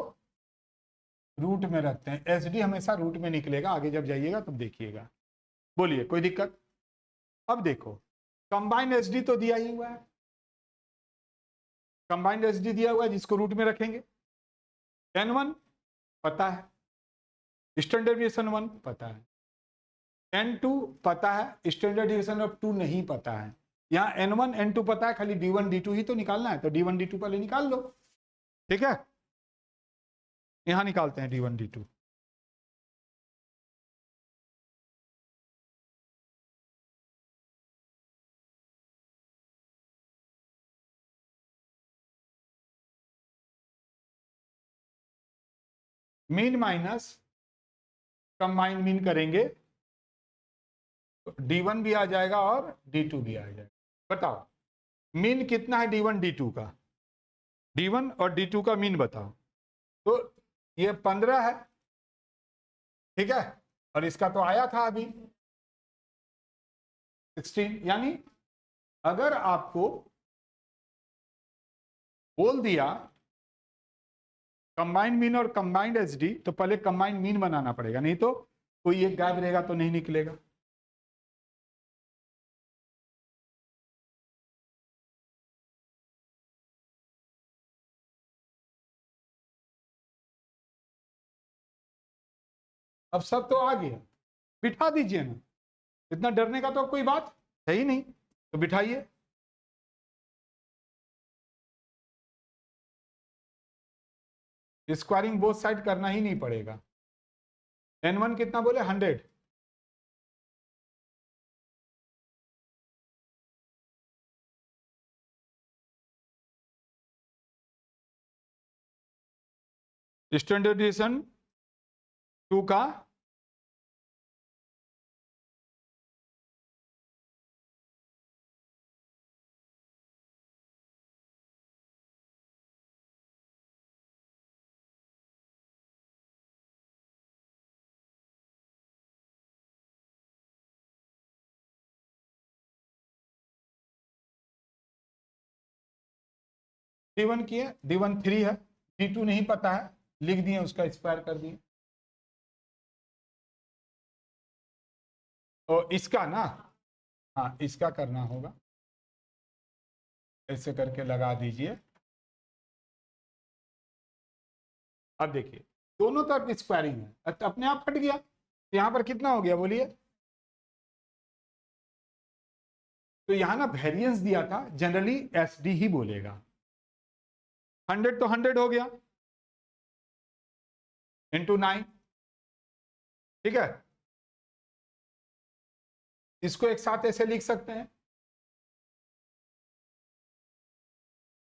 रूट में रखते हैं। एसडी हमेशा रूट में निकलेगा, आगे जब जाइएगा तब देखिएगा। बोलिए कोई दिक्कत। अब देखो कंबाइंड एसडी तो दिया ही हुआ है, कंबाइंड एसडी दिया हुआ है जिसको रूट में रखेंगे। N1 पता है, स्टैंडर्ड डिविएशन 1 पता है, N2 पता है, स्टैंडर्ड डिविएशन ऑफ 2 नहीं पता है। यहाँ N1 N2 पता है, खाली D1 D2 ही तो निकालना है, तो D1 D2 पहले निकाल लो, ठीक है। यहां निकालते हैं D1 D2। Mean minus combined mean करेंगे तो D1 भी आ जाएगा और D2 भी आ जाएगा। बताओ मीन कितना है D1 D2 का, D1 और D2 का मीन बताओ। तो ये 15 है, ठीक है, और इसका तो आया था अभी 16। यानी अगर आपको बोल दिया कंबाइंड मीन और कंबाइंड एसडी, तो पहले कंबाइंड मीन बनाना पड़ेगा, नहीं तो कोई एक गायब रहेगा तो नहीं निकलेगा। अब सब तो आ गया, बिठा दीजिए ना, इतना डरने का तो कोई बात है ही नहीं, तो बिठाइए। स्क्वायरिंग बोथ साइड करना ही नहीं पड़ेगा। N1 कितना बोले, 100, स्टैंडर्ड डिविएशन 2 का D1 किए, D1 3 है, D2 नहीं पता है, लिख दिए, उसका स्क्वायर कर दिए। तो इसका ना, हाँ इसका करना होगा, ऐसे करके लगा दीजिए। अब देखिए दोनों तरफ स्क्वायरिंग है तो अपने आप हट गया, तो यहां पर कितना हो गया बोलिए। तो यहां ना वेरिएंस दिया था, जनरली SD ही बोलेगा। 100 तो 100 हो गया इंटू 9, ठीक है। इसको एक साथ ऐसे लिख सकते हैं,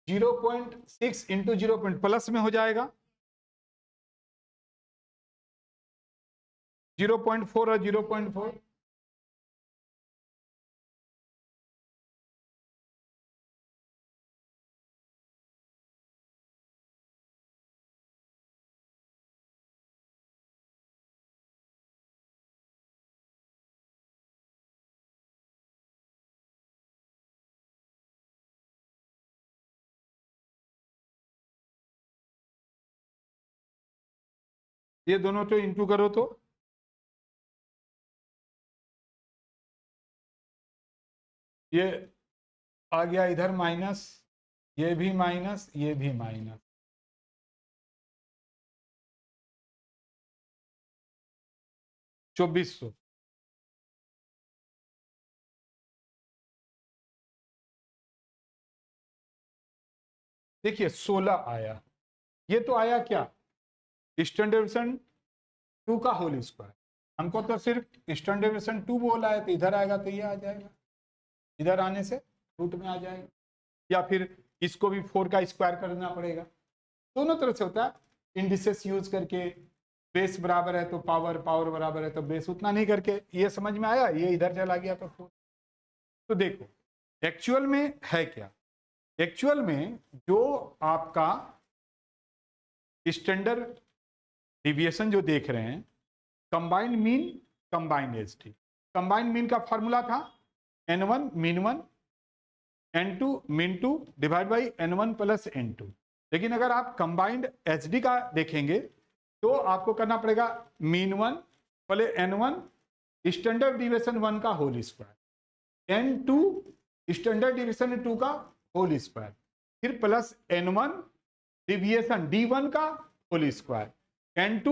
0.6 इंटू 0 प्लस में हो जाएगा, 0.4 और 0.4, ये दोनों तो इंटू करो तो ये आ गया इधर माइनस, ये भी माइनस, ये भी माइनस, 2400। देखिए 16 आया, ये तो आया क्या, ईस्टर्न डेविएशन 2 का होल स्क्वायर। हमको तो सिर्फ ईस्टर्न डेविएशन 2 बोला है, तो इधर आएगा तो ये आ जाएगा, इधर आने से रूट में आ जाएगा, या फिर इसको भी 4 का स्क्वायर करना पड़ेगा। दोनों तरह से होता है, इंडिसेस यूज करके, बेस बराबर है तो पावर, पावर बराबर है तो बेस, उतना नहीं करके। ये समझ में आया, ये इधर चला गया तो 4। तो देखो एक्चुअल में है क्या, एक्चुअल में जो आपका स्टैंडर्ड डिविएशन जो देख रहे हैं, combined mean, combined ST. Combined mean का फॉर्मूला था n1 mean 1, n2 mean 2 divide by n1 plus n2। लेकिन अगर आप कंबाइंड एचडी का देखेंगे तो आपको करना पड़ेगा mean 1 plus n1 standard deviation 1 का whole square, n2 standard deviation 2 का होल स्क्वायर, फिर प्लस n1 डिविएशन d1 का होल स्क्वायर, n2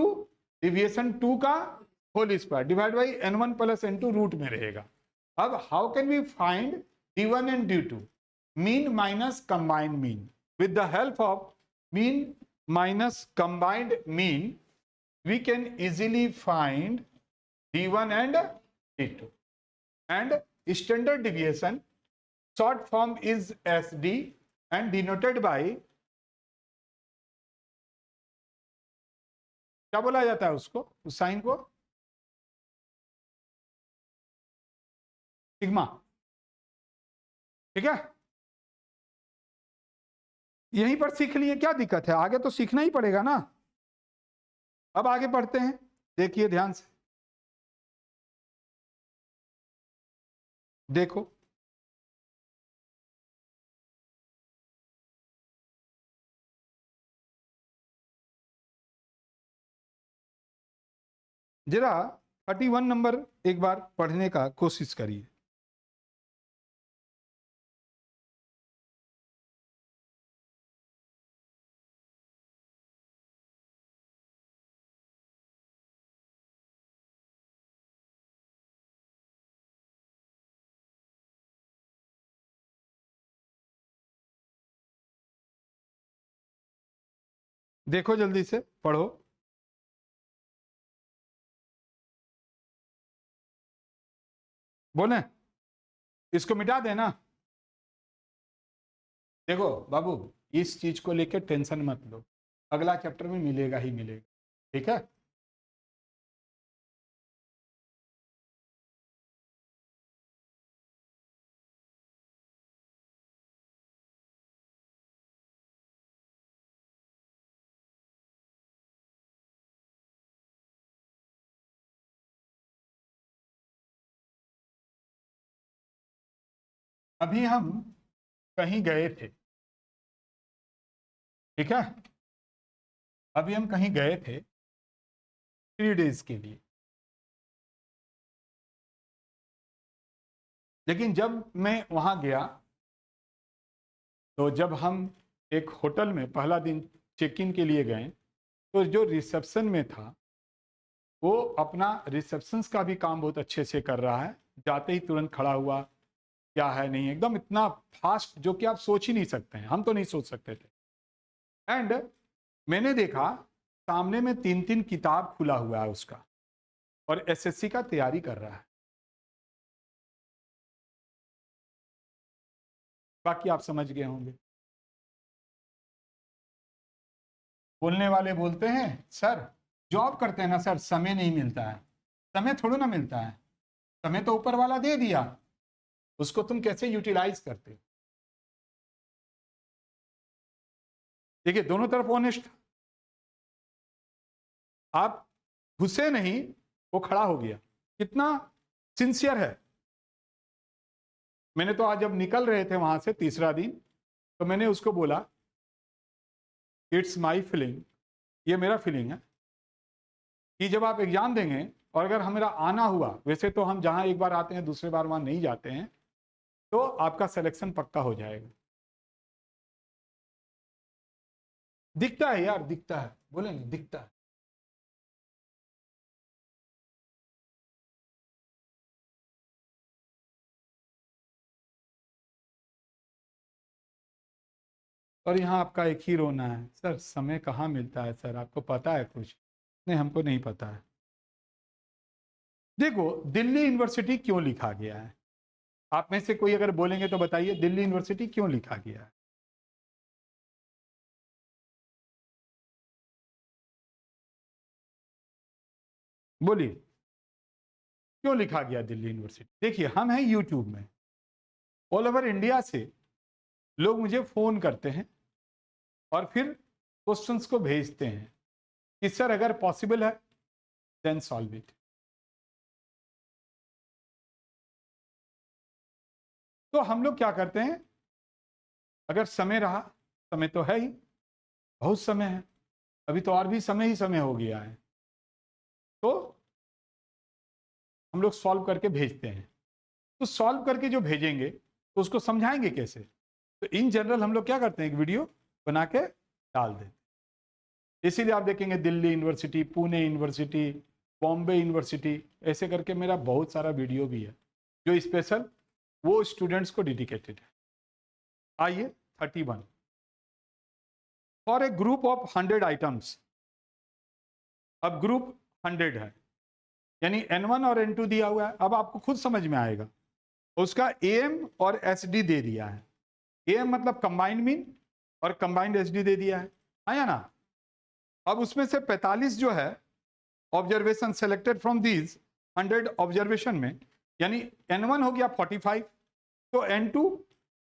डिविएशन 2 का whole square divide by n1 plus n2 root में रहेगा। अब how can we find d1 and d2, mean minus combined mean. With the help of mean minus combined mean we can easily find d1 and d2, and standard deviation short form is sd and denoted by, क्या बोला जाता है उसको, उस sign को, sigma, ठीक है। यहीं पर सीख लिए, क्या दिक्कत है, आगे तो सीखना ही पड़ेगा ना। अब आगे पढ़ते हैं, देखिए ध्यान से, देखो जरा 31 नंबर एक बार पढ़ने का कोशिश करिए। देखो जल्दी से पढ़ो। बोले इसको मिटा देना। देखो बाबू, इस चीज को लेकर टेंशन मत लो, अगला चैप्टर में मिलेगा ही मिलेगा, ठीक है। अभी हम कहीं गए थे, ठीक है। अभी हम कहीं गए थे 3 डेज के लिए, लेकिन जब मैं वहां गया तो जब हम एक होटल में पहला दिन चेक इन के लिए गए तो जो रिसेप्शन में था वो अपना रिसेप्शंस का भी काम बहुत अच्छे से कर रहा है। जाते ही तुरंत खड़ा हुआ, क्या है नहीं, एकदम इतना फास्ट जो कि आप सोच ही नहीं सकते हैं, हम तो नहीं सोच सकते थे। एंड मैंने देखा सामने में 3 किताब खुला हुआ है उसका, और एसएससी का तैयारी कर रहा है। बाकी आप समझ गए होंगे। बोलने वाले बोलते हैं सर जॉब करते हैं ना सर, समय नहीं मिलता है। समय थोड़ा ना मिलता है, समय तो ऊपर वाला दे दिया, उसको तुम कैसे यूटिलाइज करते हो। देखिए दोनों तरफ ऑनेस्ट, आप घुसे नहीं, वो खड़ा हो गया, कितना सिंसियर है। मैंने तो आज जब निकल रहे थे वहां से तीसरा दिन, तो मैंने उसको बोला इट्स माई फीलिंग, ये मेरा फीलिंग है कि जब आप एग्जाम देंगे और अगर हमारा आना हुआ, वैसे तो हम जहां एक बार आते हैं दूसरे बार वहां नहीं जाते हैं, तो आपका सिलेक्शन पक्का हो जाएगा। दिखता है यार, दिखता है, बोलेंगे दिखता है। और यहाँ आपका एक ही रोना है, सर समय कहाँ मिलता है सर, आपको पता है कुछ? नहीं, हमको नहीं पता है। देखो दिल्ली यूनिवर्सिटी क्यों लिखा गया है, आप में से कोई अगर बोलेंगे तो बताइए दिल्ली यूनिवर्सिटी क्यों लिखा गया है। बोलिए क्यों लिखा गया दिल्ली यूनिवर्सिटी। देखिए हम हैं यूट्यूब में, ऑल ओवर इंडिया से लोग मुझे फोन करते हैं और फिर क्वेश्चंस को भेजते हैं कि सर अगर पॉसिबल है देन सॉल्व इट। तो हम लोग क्या करते हैं, अगर समय रहा, समय तो है ही, बहुत समय है, अभी तो और भी समय ही समय हो गया है, तो हम लोग सॉल्व करके भेजते हैं। तो सॉल्व करके जो भेजेंगे तो उसको समझाएंगे कैसे, तो इन जनरल हम लोग क्या करते हैं, एक वीडियो बना के डाल देते हैं। इसीलिए आप देखेंगे Delhi university, Pune university, Bombay university, ऐसे करके मेरा बहुत सारा वीडियो भी है जो स्पेशल वो स्टूडेंट्स को डेडिकेटेड है। आइए 31 for a group of 100 items. अब ग्रुप 100 है, यानी N1 और N2 दिया हुआ है। अब आपको खुद समझ में आएगा, उसका AM और SD दे दिया है। AM मतलब कंबाइंड मीन और कंबाइंड SD दे दिया है, आया ना। अब उसमें से 45 जो है observation selected from these 100 observation में, यानी N1 हो गया 45, तो N2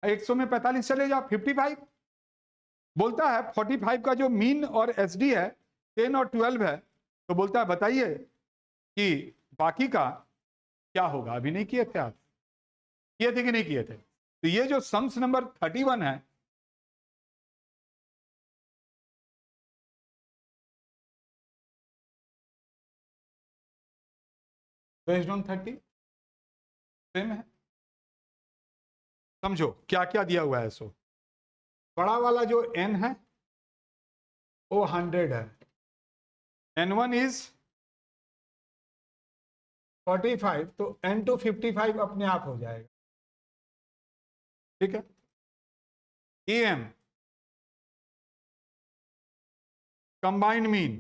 100 में 45 चले जाओ 55। बोलता है 45 का जो मीन और SD है 10 और 12 है, तो बोलता है बताइए कि बाकी का क्या होगा। अभी नहीं किए थे आप, किए थे कि नहीं किए थे? तो ये जो सम्स नंबर 31 है, बेस्ड ऑन 30 सेम है। समझो क्या क्या दिया हुआ है। सो बड़ा वाला जो N है वो 100 है, N1 इज 45, तो N2 55 अपने आप हो जाएगा। ठीक है। AM कंबाइंड मीन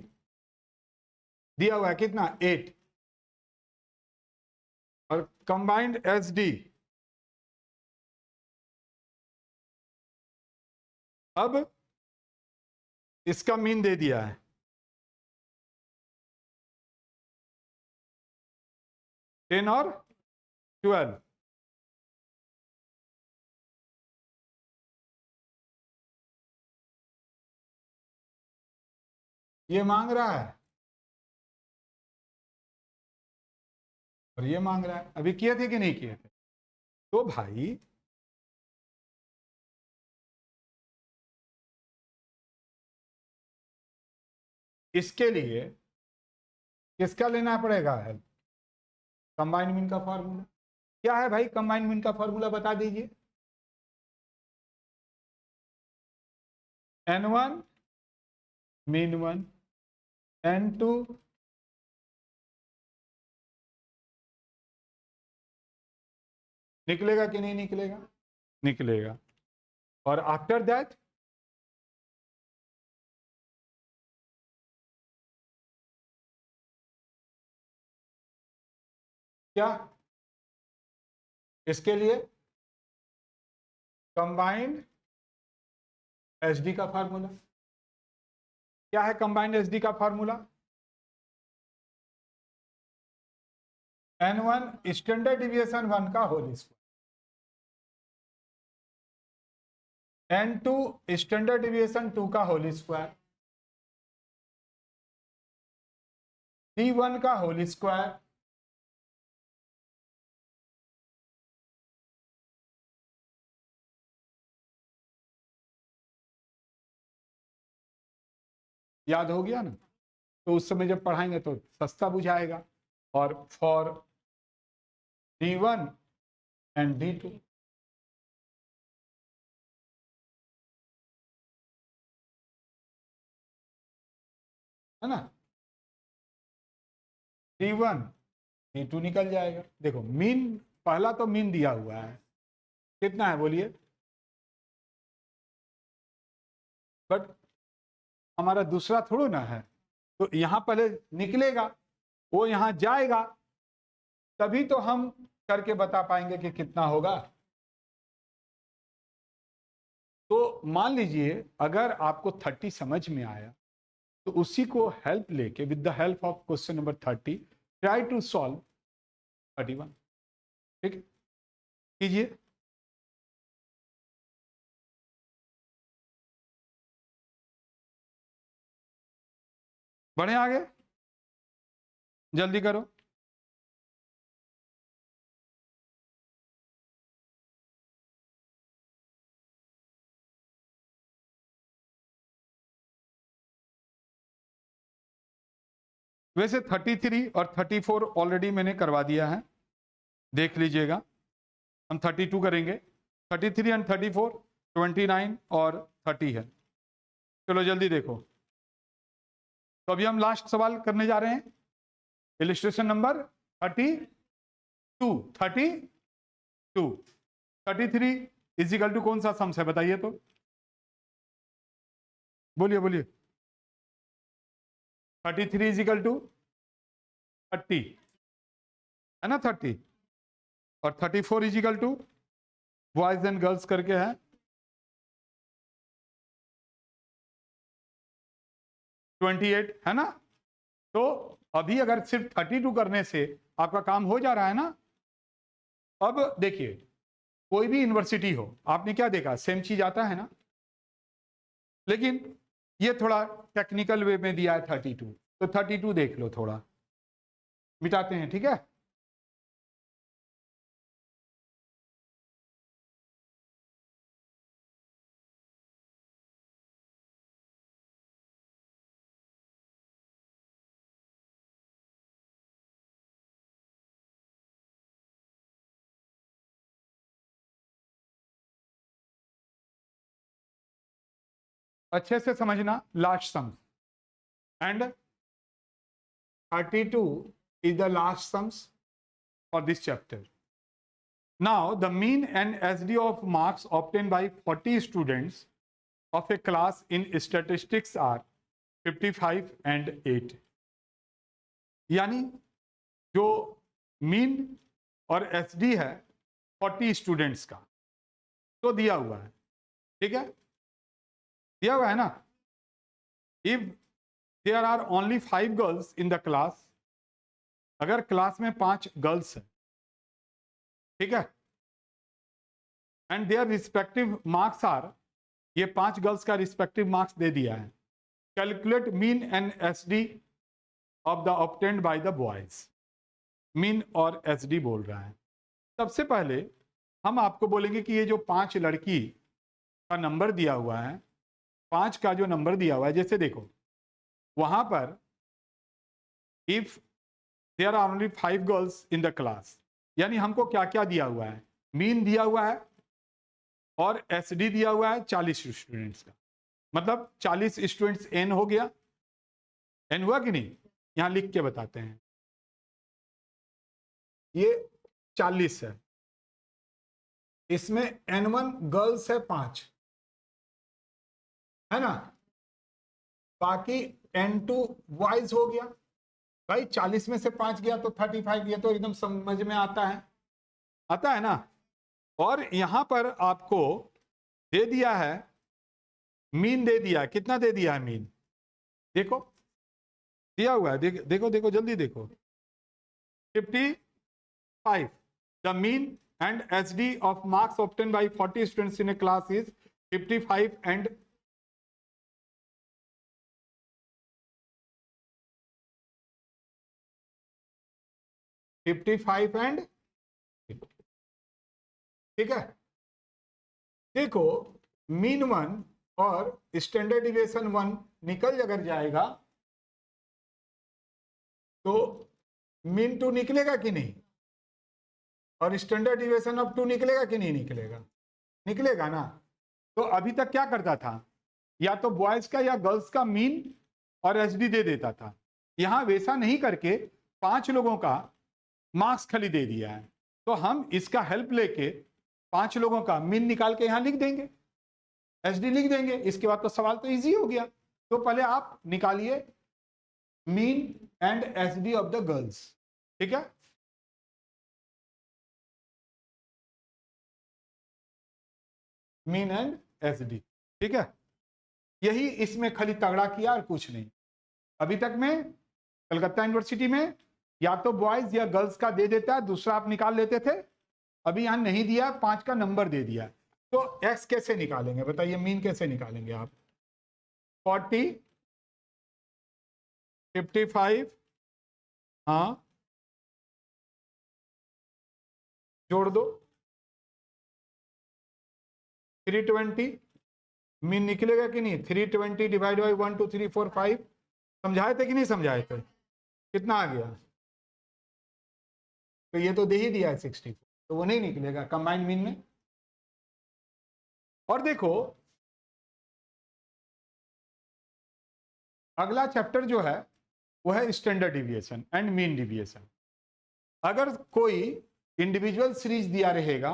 दिया हुआ है कितना, 8, और कंबाइंड SD अब इसका मीन दे दिया है 10 और 12। ये मांग रहा है और ये मांग रहा है। अभी किए थे कि नहीं किए थे? तो भाई इसके लिए किसका लेना पड़ेगा हेल्प? कंबाइंड मीन का फॉर्मूला क्या है भाई? कंबाइंड मीन का फॉर्मूला बता दीजिए। n1 मीन 1, n2 निकलेगा कि नहीं निकलेगा? निकलेगा। और आफ्टर दैट क्या? इसके लिए कंबाइंड एसडी का फार्मूला क्या है? कंबाइंड एसडी का फार्मूला n1 स्टैंडर्ड डिविएशन 1 का whole square, n2 standard deviation 2 का होल स्क्वायर, d1 का होल स्क्वायर, याद हो गया ना? तो उस समय जब पढ़ाएंगे तो सस्ता बुझाएगा। और फॉर d1 एंड d2 है ना, d1 d2 निकल जाएगा। देखो मीन, पहला तो मीन दिया हुआ है, कितना है बोलिए? बट हमारा दूसरा थोड़ा ना है, तो यहां पहले निकलेगा, वो यहां जाएगा, तभी तो हम करके बता पाएंगे कि कितना होगा। तो मान लीजिए अगर आपको 30 समझ में आया तो उसी को हेल्प लेके with the help of question number 30 try to solve 31। ठीक है, कीजिए। बढ़े आगे, जल्दी करो। वैसे 33 और 34 ऑलरेडी मैंने करवा दिया है, देख लीजिएगा। हम 32 करेंगे। 33 एंड 34 29 और 30 है। चलो जल्दी देखो। तो अभी हम लास्ट सवाल करने जा रहे हैं। इलिस्ट्रेशन नंबर 32 33 इजिकल टू कौन सा सम्स है बताइए तो, बोलिए बोलिए। 33 इजिकल टू 30 है ना, 30। और 34 is equal to boys and girls करके है 28 है ना। तो अभी अगर सिर्फ 32 करने से आपका काम हो जा रहा है ना। अब देखिए, कोई भी यूनिवर्सिटी हो, आपने क्या देखा, सेम चीज आता है ना, लेकिन ये थोड़ा टेक्निकल वे में दिया है 32। तो 32 देख लो, थोड़ा मिटाते हैं, ठीक है। अच्छे से समझना last sum, and 32 is the last sums for this chapter. Now the mean and SD of marks obtained by 40 students of a class in statistics are 55 and 8। यानी जो मीन और SD है 40 स्टूडेंट्स का, तो दिया हुआ है, ठीक है, दिया हुआ है ना। If there are only 5 girls in the class, अगर क्लास में 5 गर्ल्स है, ठीक है, and their respective marks are, ये 5 गर्ल्स का रिस्पेक्टिव मार्क्स दे दिया है। Calculate mean and SD of the obtained by the boys. Mean और एसडी बोल रहा है। सबसे पहले हम आपको बोलेंगे कि ये जो 5 लड़की का नंबर दिया हुआ है, 5 का जो नंबर दिया हुआ है, जैसे देखो वहां पर if there are only 5 girls in the class, यानी हमको क्या क्या दिया हुआ है, मीन दिया हुआ है और एसडी दिया हुआ है 40 स्टूडेंट्स का, मतलब 40 स्टूडेंट्स एन हो गया, एन हुआ कि नहीं, यहां लिख के बताते हैं, ये 40 है, इसमें N1 गर्ल्स है 5, है ना, बाकी N2 बॉयज हो गया, भाई 40 में से 5 गया तो 35, ये तो एकदम समझ में आता है ना। और यहां पर आपको दे दिया है मीन, दे दिया, कितना दे दिया है मीन, देखो दिया हुआ है, देखो देखो जल्दी देखो, 55, the mean and SD of marks obtained by 40 students in a class is 55 and 55 and, ठीक है। देखो मीन 1 और स्टैंडर्ड डिविएशन 1 निकल अगर जाएगा तो मीन 2 निकलेगा कि नहीं, और स्टैंडर्ड डिविएशन ऑफ 2 निकलेगा कि नहीं निकलेगा, निकलेगा ना। तो अभी तक क्या करता था, या तो बॉयज का या गर्ल्स का मीन और एसडी दे देता था, यहां वैसा नहीं करके 5 लोगों का मार्क्स खाली दे दिया है, तो हम इसका हेल्प लेके 5 लोगों का मीन निकाल के यहां लिख देंगे, एसडी लिख देंगे, इसके बाद तो सवाल तो इजी हो गया। तो पहले आप निकालिए mean and SD of the girls, ठीक है, मीन एंड एसडी, ठीक है, यही इसमें खाली तगड़ा किया और कुछ नहीं। अभी तक में कलकत्ता यूनिवर्सिटी में या तो बॉयज या गर्ल्स का दे देता है, दूसरा आप निकाल लेते थे, अभी यहां नहीं दिया, 5 का नंबर दे दिया, तो एक्स कैसे निकालेंगे बताइए, मीन कैसे निकालेंगे आप, 40, 55, हाँ जोड़ दो, 320, मीन निकलेगा कि नहीं, 320 डिवाइड बाई 1 2 3 4 5, समझाए थे कि नहीं समझाए थे, कितना आ गया, तो ये तो दे ही दिया है 64, तो वो नहीं निकलेगा कंबाइंड मीन में। और देखो अगला चैप्टर जो है वो है standard deviation and mean deviation. अगर कोई इंडिविजुअल सीरीज दिया रहेगा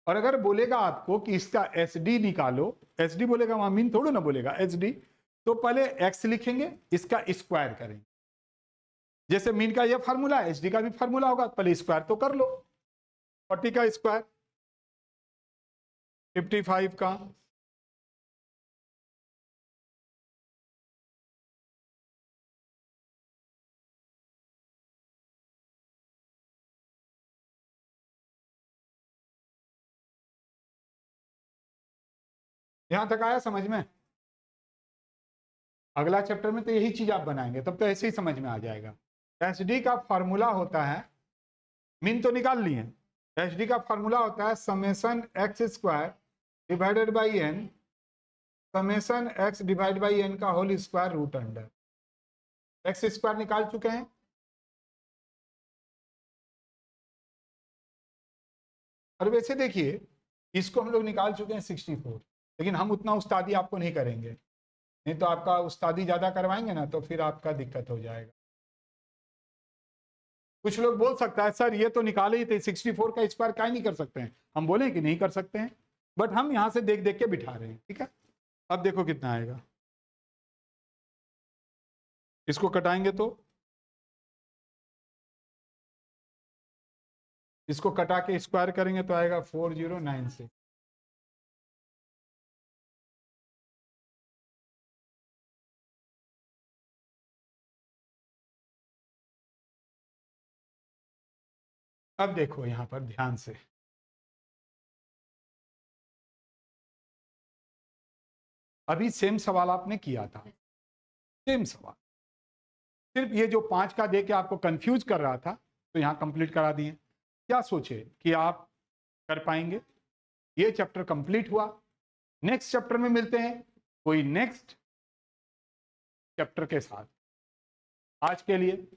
और अगर बोलेगा आपको कि इसका एसडी निकालो, एसडी बोलेगा, वहां मीन थोड़ा ना बोलेगा, एसडी, तो पहले एक्स लिखेंगे, इसका स्क्वायर करेंगे, जैसे मीन का ये फार्मूला है, एसडी का भी फार्मूला होगा, पहले स्क्वायर तो कर लो, 40 का स्क्वायर 55 का, यहां तक आया समझ में। अगला चैप्टर में तो यही चीज आप बनाएंगे, तब तो ऐसे ही समझ में आ जाएगा। एसडी का फार्मूला होता है, मीन तो निकाल लिए, एसडी का फार्मूला होता है summation X square divided by N, summation X divide by N का whole square root under, X square निकाल चुके हैं, और वैसे देखिए इसको हम लोग निकाल चुके हैं 64, लेकिन हम उतना उस्तादी आपको नहीं करेंगे, नहीं तो आपका उस्तादी ज्यादा करवाएंगे ना तो फिर आपका दिक्कत हो जाएगा। कुछ लोग बोल सकता है सर ये तो निकाले ही थे, 64 का स्क्वायर क्या नहीं कर सकते हैं, हम बोले कि नहीं कर सकते हैं, बट हम यहां से देख देख के बिठा रहे हैं, ठीक है। अब देखो कितना आएगा, इसको कटाएंगे तो, इसको कटा के स्क्वायर करेंगे तो आएगा 4096, अब देखो यहां पर ध्यान से, अभी सेम सवाल आपने किया था, सेम सवाल, सिर्फ ये जो 5 का दे के आपको कंफ्यूज कर रहा था तो यहां कंप्लीट करा दिए। क्या सोचे कि आप कर पाएंगे, ये चैप्टर कंप्लीट हुआ, नेक्स्ट चैप्टर में मिलते हैं, कोई नेक्स्ट चैप्टर के साथ। आज के लिए